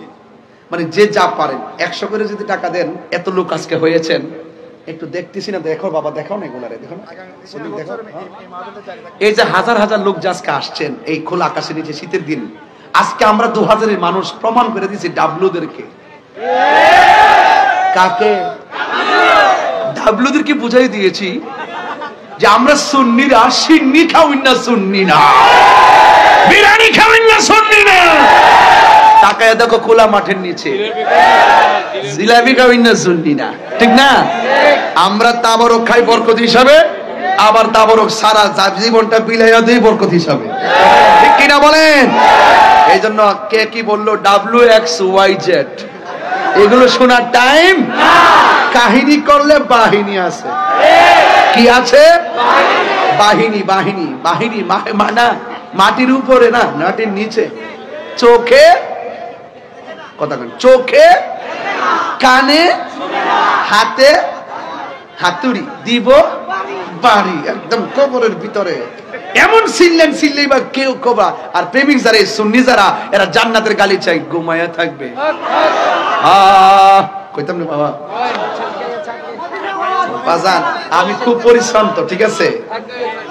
মানে যে যা পারেন 100 করে যদি টাকা দেন, এত লোক আজকে হয়েছেন, একটু দেখতেছি না, দেখো বাবা, দেখাও না এগুলারে, দেখো না, দেখো। এই যে হাজার হাজার লোক আজকে আসছেন এই খোলা আকাশের নিচে শীতের দিন, আজকে আমরা 2000-এর মানুষ প্রমাণ করে দিয়েছি ডাবলুদেরকে। কাকে? ডাবলুদেরকে বুঝাই দিয়েছি যে আমরা সুন্নিরা সিন্নি খাওয়াই না, সুন্নি না বিরিয়ানি খাওয়াই না, সুন্নি না। তাকায় দেখো খোলা মাঠের নিচে জিলাপি খাওয়াই না, সুন্নি না, ঠিক না? আমরা তাবরক খাই বরকত হিসাবে, আবার তাবরক সারা জীবনটা বিলাইয়া দেই বরকত হিসাবে, ঠিক কিনা বলেন? এই জন্য কে কি বললো WXYZ এগুলো শোনার টাইম। কাহিনী করলে বাহিনী আছে, কি আছে? বাহিনী। বাহিনী বাহিনী না মাটির উপরে না, মাটির নিচে, চোখে কথা বলেন, চোখে কানে হাতে হাতুড়ি দিব বাড়ি, একদম কবরের ভিতরে এমন সিললেই বা কেউ কবা। আর প্রেমিক যারা সুন্নি যারা, এরা জান্নাতের গালি চাই, ঘুমায়া থাকবে। কইতাম না বাবা বাজান, আমি খুব পরিশ্রান্ত, ঠিক আছে,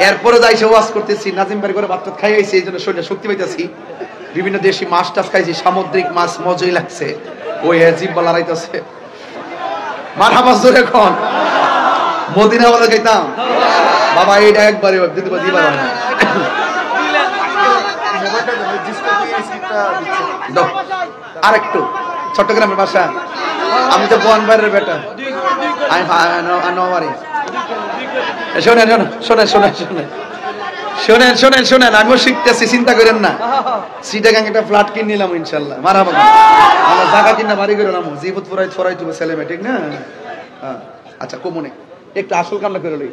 এরপরে যাইছে ওয়াজ করতেছি, নাজিম বাড়ি করে ভাত খাই আইছি, এই জন্য শরীরে শক্তি পাইতেছি, বিভিন্ন দেশি মাছ টাছ খাইছি, সামুদ্রিক মাছ মজাই লাগছে, ওই জিভ বলা রাইতেছে। মারহাবা জোরে কোন। মদিনা বলে খাইতাম বাবা, এইটা একবারে দিতে দিবার হয় না। আরেকটু চট্টগ্রামের ভাষা, আমি তো বোয়ানবাড়ির বেটা, আমি নোয়াবাড়ি। শোনেন শোনেন শোনেন শোনেন শোনেন শোনেন শোনেন, আমিও শিখতেছি, চিন্তা করেন না। সিটাগাং একটা ফ্ল্যাট কিনে নিলাম ইনশাল্লাহ, মারহাবা। আমরা জায়গা কিনা বাড়ি করে নামো, জীবত ফুরাই ছড়াই তুমি ছেলে মেয়ে, ঠিক না? আচ্ছা কমুনে একটু আসল কামনা করে লই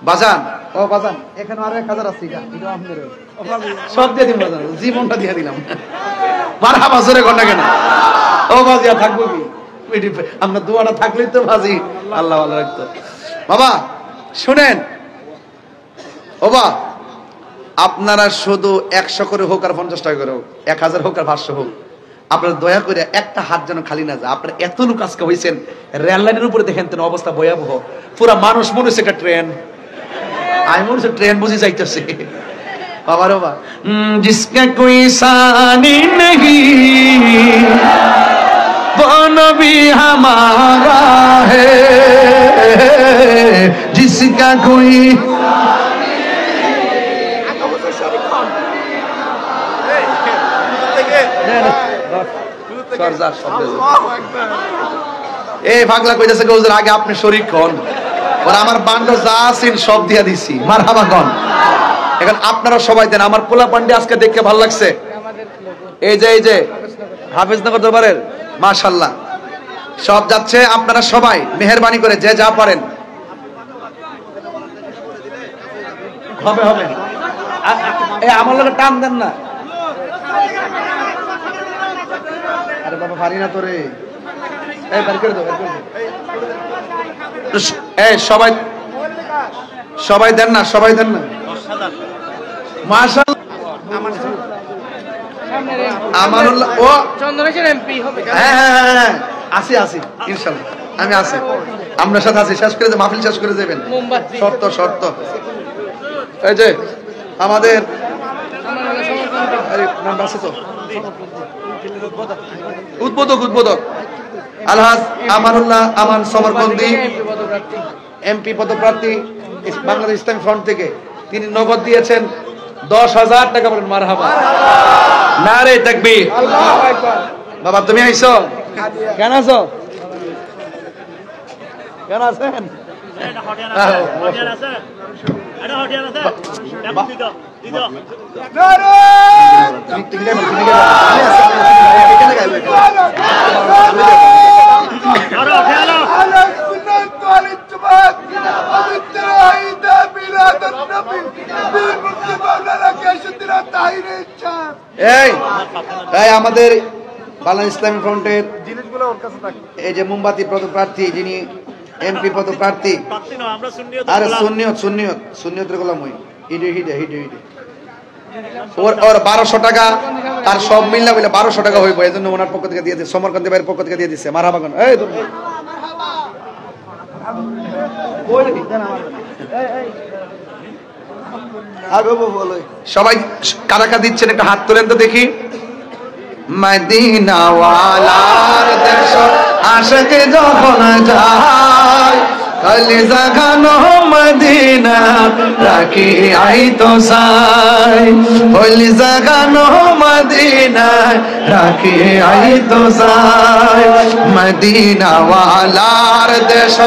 বাজান। ও বাজান এখানে আরো 1000 আছে, এটা আপনার সব দিয়ে দিন বাজান, জীবনটা দিয়ে দিলাম। মারহাবা জোরে কর না কেন? ও বাজি আর থাকবো কি, আপনার দোয়াটা থাকলেই তো বাজি আল্লাহ ভালো রাখতো। বাবা শুনেন, ও বা আপনারা শুধু 100 করে হোক আর 50 টাকা করে হোক, 1000 হোক আর 500 হোক, আপনারা দয়া করে একটা হাত যেন খালি না যায়। আপনারা এত লোক আজকে হয়েছেন, রেল লাইনের উপরে দেখেন তো অবস্থা ভয়াবহ, পুরা মানুষ মনে হচ্ছে একটা ট্রেন। আমি মনে হচ্ছে ট্রেন বুঝি যাইতেছে। বাবা রে বাবা, জিসকা কোই সানি নেহি वो नबी हमारा है, जिसका कोई এই পাগলা কইতেছে হুজুর আগে আপনি শরীক হন, ওরা আমার বান্ড যা আছেন সব দিয়া দিছি, মারহাবা কোন। এখন আপনারা সবাই দেন, আমার পোলা পান্ডে আজকে দেখতে ভালো লাগছে। এই যে হাফেজনগর দরবারের মাশাআল্লাহ সব যাচ্ছে, আপনারা সবাই মেহেরবানি করে যে যা পারেন হবে হবে। এই আমার লগে টান দেন না, আরে বাবা পারি না তোরে, এই বের করে দাও, বের করে দাও। এই সবাই সবাই দেন না, সবাই দেন না মাশাআল্লাহ। আমানুল্লাহ ও চন্দ্রশেখর এমপি হবে। হ্যাঁ আসি ইনশাআল্লাহ আমি আসি, আপনার সাথে আসি। শেষ করে মাহফিল শেষ করে যাবেন, শর্ত এই যে আমাদের নাম আছে তো উদ্বোধক আলহাজ আমানুল্লাহ আমান সমরকন্দি এমপি পদপ্রার্থী বাংলাদেশ ইসলামী ফ্রন্ট থেকে, তিনি নগদ দিয়েছেন 10,000 টাকা। বলেন মারহাবা, নারে তাকবীর, আল্লাহু আকবার। বাবা তুমি আইছো, কেন আছো? কেন আছেন? এই আমাদের বাংলাদেশ ইসলামী ফ্রন্টের এই যে মোমবাতি পদপ্রার্থী, যিনি এমপি পদপ্রার্থী, আরে সুন্নিয়তের গোলাম হই, ওর 1200 টাকা তার সব মিললা বলে 1200 টাকা হইব, এই জন্য ওনার পক্ষ থেকে দিয়ে দিয়েছে, সমরকান্তি ভাইয়ের পক্ষ থেকে দিয়ে দিচ্ছে। মারহাবা কোন। এই সবাই কারা কারা দিচ্ছেন একটা হাত তোলেন তো দেখি। মদিনা ওয়ালার দেশ আশিক যখন যায়, কলিজা গানো মদিনা রাখি আই তো সাই, কলিজা গানো মদিনা রাখি আই তো সাই, মদিনা ওয়ালার দেশ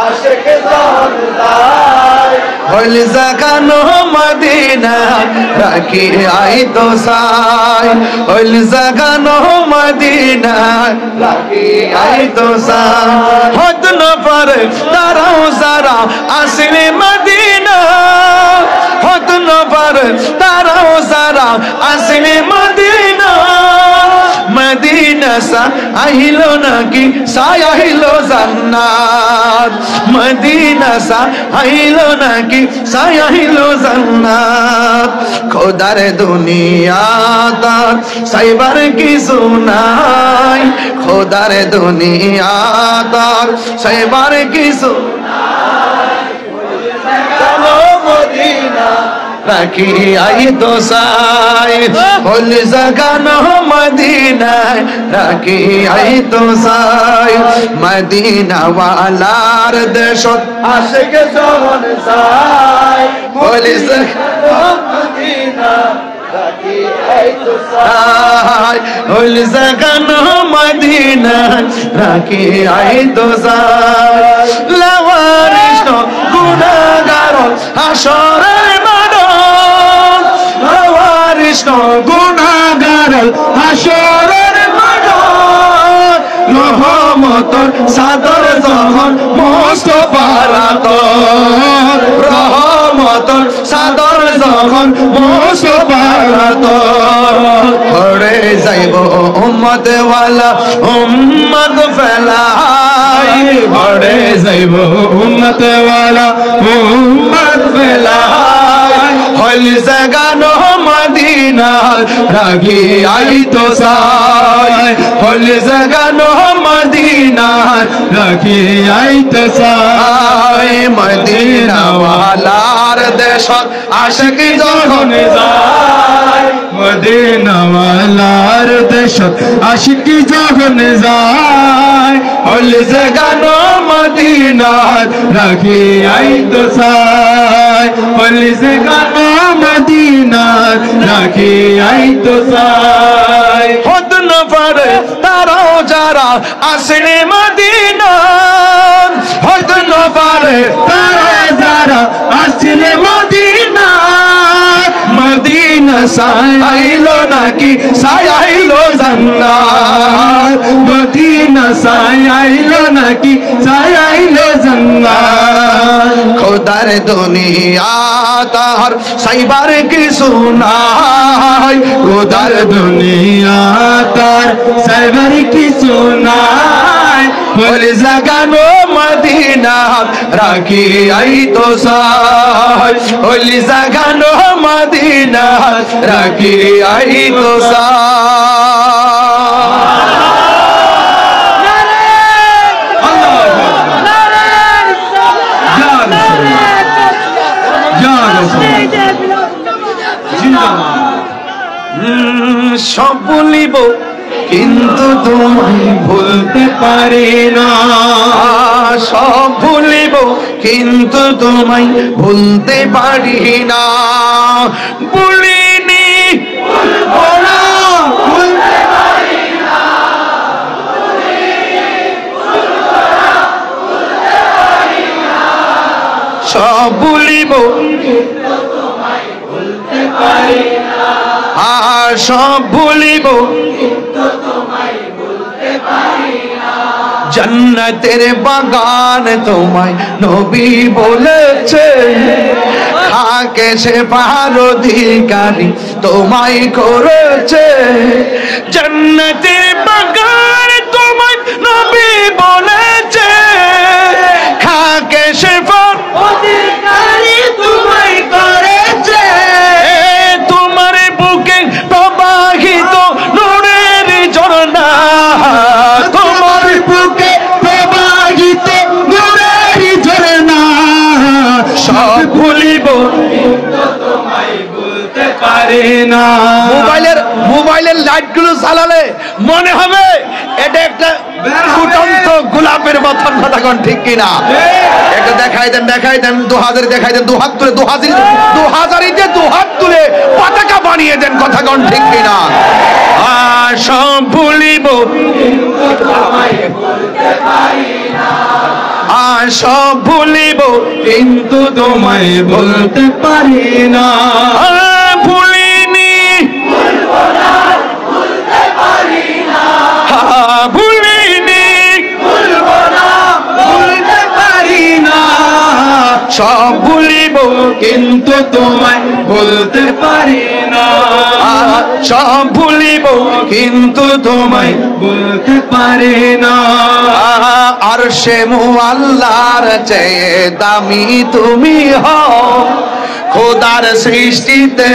আশিক যখন যায়, কলিজা গানো মদিনা রাখি আই তো সাই, কলিজা গানো মদিনা রাখি আই তো সাই, হদ ন পারে তারাও সারা আসলে মদিনা, হদ ন পারে তারাও সারা আসলে মদিনা, মদিনা সা আহিলো নাকি সাই আহিলো জান্নাত, মদিনা সা আহিলো নাকি সাই আহিলো জান্নাত, খোদার দুনিয়া তার সাইবার কিছু নাই, খোদার দুনিয়া তার সাইবার কিছু নাই, চলো মদিনা রাখি আই তো সাই, বল জাগানো মদিনায় রাখি আই তো সাই, মদিনা ওয়ালার দেশত আশিক যখন যায়, বল জাগানো মদিনা রাখি আই তো সাই, বল জাগানো মদিনা রাখি আই তো সাই, লাওয়ারিশ গুনাহগার হাসরের গুনাহগার হাসরের মাঠ, রহমতের সাদর যখন মুস্তাফার যখন মুস্তফার পড়ে যাইব উম্মত ওয়ালা উম্মত ফেলাই পড়ে যাইব উম্মত ওয়ালা উম্মত ফেলাই হল জাগানো মদিনা রাগি আই তো সাই হল জাগানো মদিনা রাগি আই তো সাই মদিনা ওয়ালার দেশত আশিক যখন যায় মদিনা ওয়ালার দেশত আশিক যখন যায় হল জাগানো মদিনা রাগি আই তো সাই হল জাগানো মদিনা রাখি আই তো সাই হদ না পারে তারাও যারা আসলে মদিনা হদ না পারে তারা যারা আসলে মদিনা মদিনা সাইলো নাকি সাইলো জান্নাত মদিনা সাইলো নাকি সাইলো জান্নাত খোদার দুনিয়া তার সাইবার কি সুনাই খোদার দুনিয়া তার সাইবার কি সুনাই বলে জাগানো মদিনা রাখি আই তো সাই বলে জাগানো মদিনা রাখি আই তো সব বলিব কিন্তু তোমায় ভুলতে পারি না সব ভুলিব কিন্তু তোমায় ভুলতে পারি না ভুলিনি ভুলবো না ভুলতে পারি না সব ভুলিব কিন্তু তোমায় ভুলতে পারি না সব ভুলিব কিন্তু তোমায় ভুলতে পারি না জান্নাতের বাগান তোমায় নবী বলেছে খাকে সে পার অধিকারী তোমায় করেছে জান্নাতের বাগান তোমায় নবী বলেছে খাকে সে পার অধিকারী তোমায় করেছে প্রবাহিত নূরের ঝরনা তোমার বুকে প্রবাহিত নূরের ঝরনা সব ভুলিব কিন্তু তোমায় ভুলতে পারি না মোবাইলের লাইট গুলো জ্বালালে মনে হবে এটা একটা ফুটন্ত গোলাপের মতন কথা কোন ঠিক কিনা এটা দেখাই দেন 2000 দেখাই দেন দুহাত তুলে 2000 দুহাত তুলে পতাকা বানিয়ে দেন কথা কোন ঠিক কিনা সব ভুলিব কিন্তু তোমায় ভুলতে পারি না সব ভুলিব কিন্তু তোমায় ভুলতে পারি না ভুলিনি ভুলবো না ভুলতে পারি না ভুলিনি ভুলবো না ভুলতে পারি না সব ভুলিব কিন্তু তোমায় ভুলতে পারি না সব ভুলিব কিন্তু তোমায় ভুলতে পারি না আরশে মুআল্লার চেয়ে দামি তুমি হও খোদার সৃষ্টিতে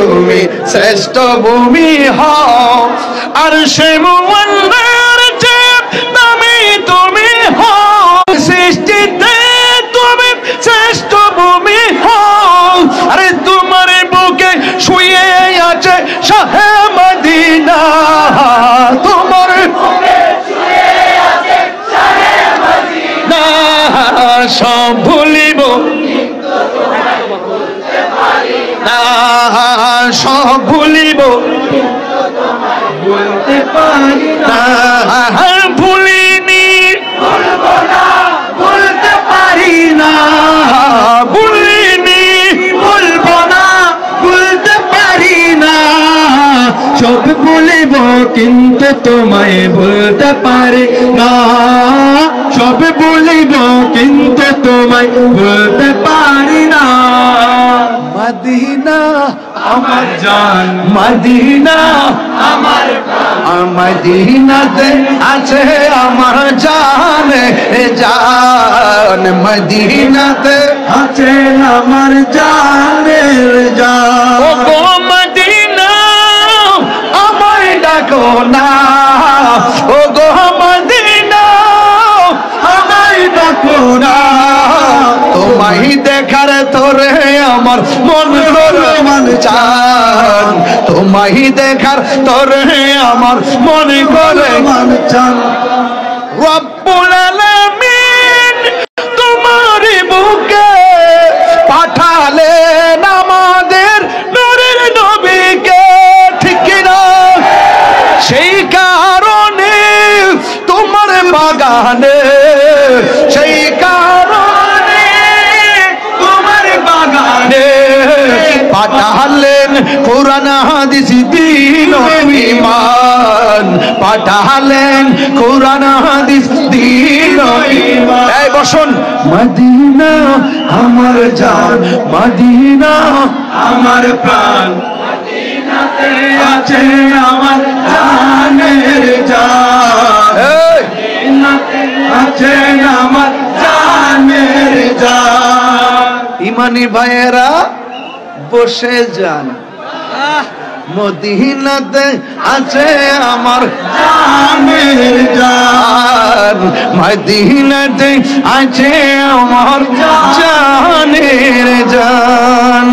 তুমি শ্রেষ্ঠ ভূমি হও আরশে মুআল্লার চেয়ে দামি তুমি হও সৃষ্টিতে তুমি শ্রেষ্ঠ ভূমি হও আরে তোমার বুকে শুয়ে আছে শাহে মদিনা তোমার বুকে শুয়ে আছে শাহে মদিনা সব ভুলিব কিন্তু তোমায় ভুলতে পারি না সব ভুলিব কিন্তু তোমায় ভুলতে পারি না ভুলিনি ভুলবো না ভুলতে পারি না ভুলিনি ভুলবো না ভুলতে পারি না সব ভুলিব কিন্তু তোমায় ভুলতে পারি না সব ভুলিব কিন্তু তোমায় ভুলতে পারি না মদিনা জান মদিনা আমার মদিনাতে আছে আমার জান জান মদিনাতে আছে আমার জানের জান ও গো মদিনা আমায় ডাকো না ও গো মদিনা আমায় ডাকো না তোমায় দেখার তোরে আমার মন করে মন চান তোমায় দেখার তোরে আমার মন করে মান চান রব্বুল আলামিন তোমার বুকে পাঠালেন আমাদের নূরের নবীকে ঠিক না সেই কারণে তোমার বাগানে সেই কারণে তোমার বাগানে পাঠালেন কোরআন হাদিস দ্বীন ও ঈমান পাঠালেন কোরআন হাদিস দ্বীন ও ঈমান এই বসুন মদিনা আমার জান মদিনা আমার প্রাণ মদিনাতে আছে আমার জানের জান এই মদিনাতে আছে আমার জানের জান ইমানি ভাইয়েরা বসে যান মদিনাতে আছে আমার জানের জান মদিনাতে আছে আমার জানের জান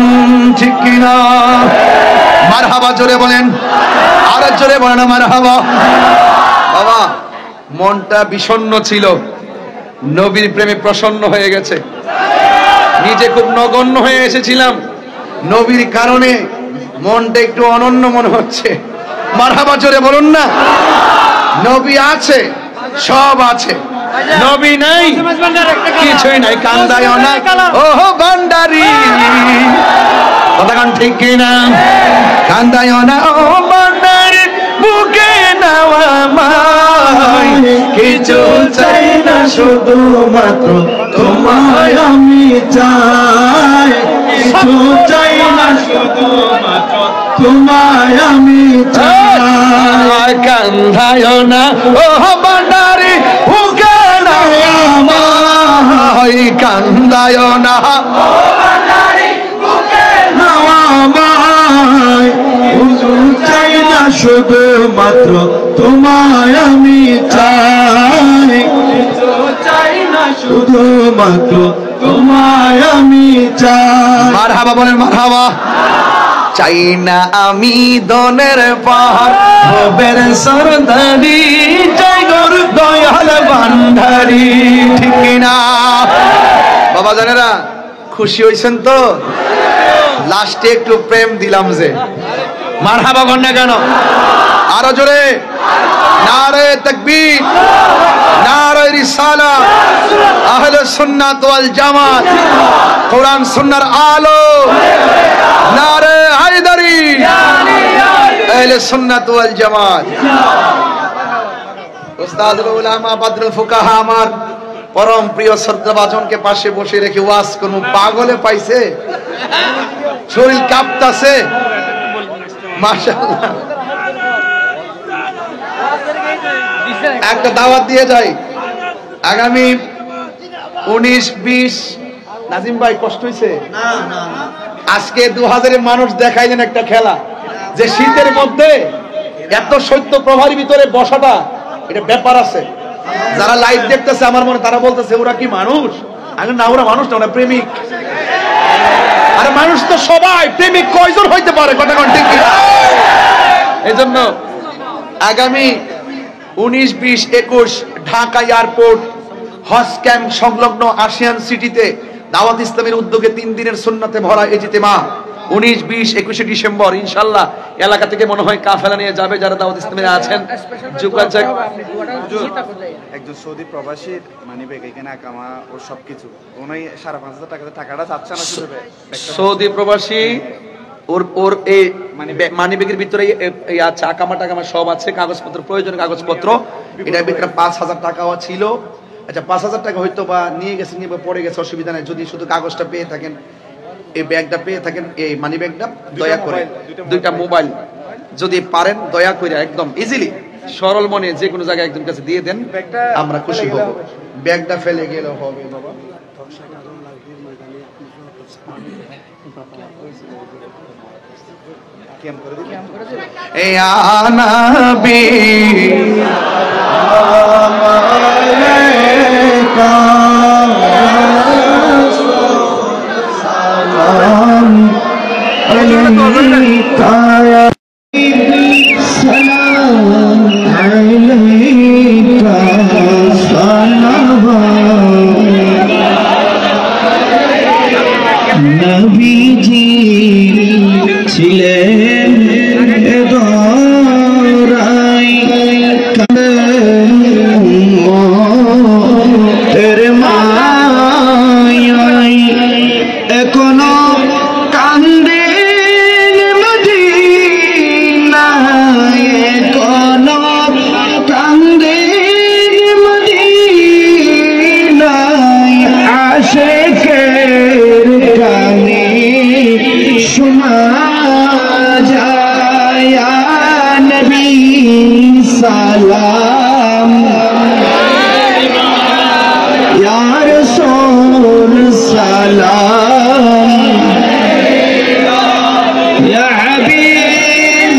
ঠিক কিনা মারহাবা জোরে বলেন আর জোরে বলেন মারহাবা বাবা মনটা বিষণ্ণ ছিল নবীর প্রেমে প্রসন্ন হয়ে গেছে নিজে খুব নগণ্য হয়ে এসেছিলাম নবীর কারণে মনটা একটু অনন্য মনে হচ্ছে মারহাবা জোরে বলুন না নবী আছে সব আছে নবী নাই কিছুই নাই কান্দায় না ওহ ভান্ডারি কথাগান ঠিক কিনা কান্দায় না ও ভান্ডারি বুকে নেওয়া মাই কিছু চাই না শুধুমাত্র তোমায় আমি চাই কিছু চাই না শুধুমাত্র তোমায় আমি চাই কান্দায় না ও ভান্ডারি বুকে নেওয়া মাই কান্দায় না আমায় কিছু চাই না শুধুমাত্র তোমায় আমি চাই কিছু চাই না শুধুমাত্র তোমায় আমি চাই মারহাবা বলেন মারহাবা চাই না আমি দনের পাহাড় ভবের সরদারি জয় গর দয়াল ভান্ডারি ঠিক কিনা বাবা জানেরা খুশি হইছেন তো লাস্টে একটু প্রেম দিলাম যে মারহাবা গন্না কেন আরো জোরে নারে তাকবীর নারে রিসালাত আহলে সুন্নাত ওয়াল জামাত কোরআন সুন্নাহর আলো নারে হায়দারি আহলে সুন্নাত ওয়াল জামাত উস্তাদুল উলামা বদরুল ফুকাহা আমার পরম প্রিয় শ্রদ্ধাভাজনকে পাশে বসে রেখে ওয়াজ কোন পাগলে পাইছে শরীর কাঁপতাছে মাশাআল্লাহ একটা দাওয়াত দিয়ে যাই আগামী 19-20 নাজিম ভাই কষ্ট হইছে আজকে 2000 মানুষ দেখাইলেন একটা খেলা যে শীতের মধ্যে এত শৈত্য প্রভার ভিতরে বসাটা এটা ব্যাপার আছে যারা লাইভ দেখতেছে আমার মনে তারা বলতেছে ওরা কি মানুষ আমি না ওরা মানুষ না ওরা প্রেমিক আরে মানুষ তো সবাই প্রেমিক কয়জন হইতে পারে কথা কোন ঠিক কি এইজন্য আগামী 19-20-21 ঢাকা এয়ারপোর্ট হজ ক্যাম্প সংলগ্ন আসিয়ান সিটিতে দাওয়াত ইসলামের উদ্যোগে 3 দিনের সুন্নতে ভরা এই ইজতিমা 19-20-21 ডিসেম্বর ইনশাআল্লাহ এলাকা থেকে মনে হয় কাফেলা নিয়ে যাবে যারা দাওয়াত ইসলামে আছেন যোগাযোগ একজন সৌদি প্রবাসীর মানিব্যাগ এখানে আকামা ও সবকিছু উনি 5,500 টাকাতে টাকাটা চাচ্ছে না শুধু সৌদি প্রবাসী ওর এই মানিব্যাগের ভিতরে এই আছে আকামা টাকামা সব আছে কাগজপত্র প্রয়োজনীয় কাগজপত্র এটার ভিতরে 5,000 টাকাও ছিল আচ্ছা 5,000 টাকা হয়তো বা নিয়ে গেছে নিয়ে পড়ে গেছে অসুবিধা নাই যদি শুধু কাগজটা পেয়ে থাকেন এই ব্যাগটা পেয়ে থাকেন, এই মানি ব্যাগটা দয়া করে দুইটা মোবাইল যদি পারেন দয়া করে একদম ইজিলি সরল মনে যে কোনো জায়গায় একজন কাছে দিয়ে দেন, আমরা খুশি হব। ব্যাগটা ফেলে গেলে হবে বাবা। নবীজি ছিলেন দরাই তের মায়াই এখনো কান্দে মদিনায়, এখনো কান্দে মদিনায় আশিকের গানে শোনা যায় নবী সালাম ইয়া রাসূল সালাম ইয়া হাবিব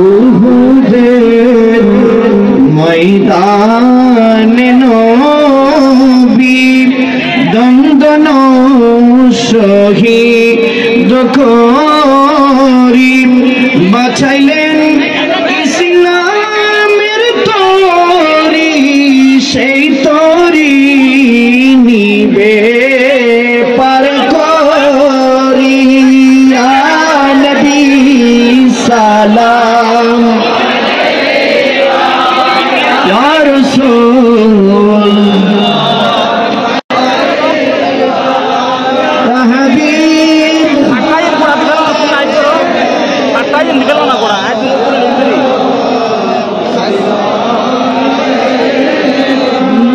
উহুদের ময়দানে নবী দন্দন শহীদ করি বাঁচাইলেন ইসলামের তরি, সেই তরি নিবে পার করি ইয়া নবী সালাম ইয়া রাসূল ইয়া হাবিব।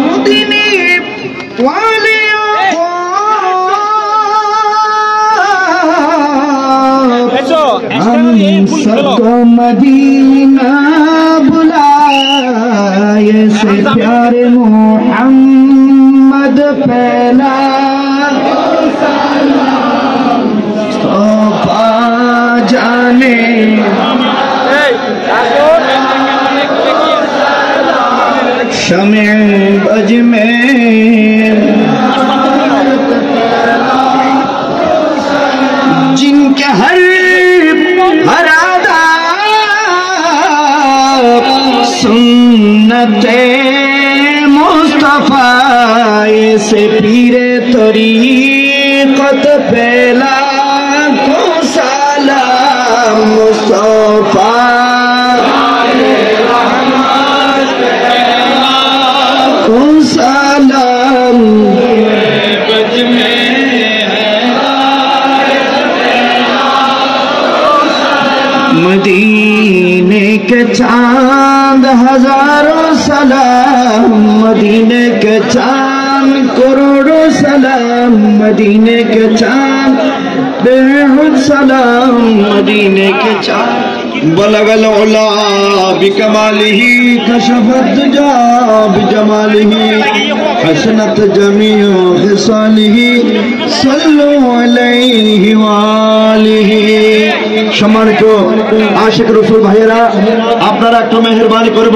মদিনে ওয়ালে हम सबको मदीना बुलाए से प्यारे मोहम्मद पहला तोहफा जाने शमे बज में जिनके हर आदा सुन्नते मुस्तफा से पीरे तरीक़त पहला को सलाम मुस्तफा को सलाम मदीने के चांद हजारों सलाम, मदीने के चांद करोड़ों सलाम, मदीने के चांद बेहुद सलाम, मदीने के चांद बलगल उला बिकमालिही कशफत दुजा बिजमालिही हसनत जमीउ खिसालिही सल्लु अलैहि वालिही। সম্মানিত আশিক রসুল ভাইয়েরা, আপনারা একটু মেহেরবানি করে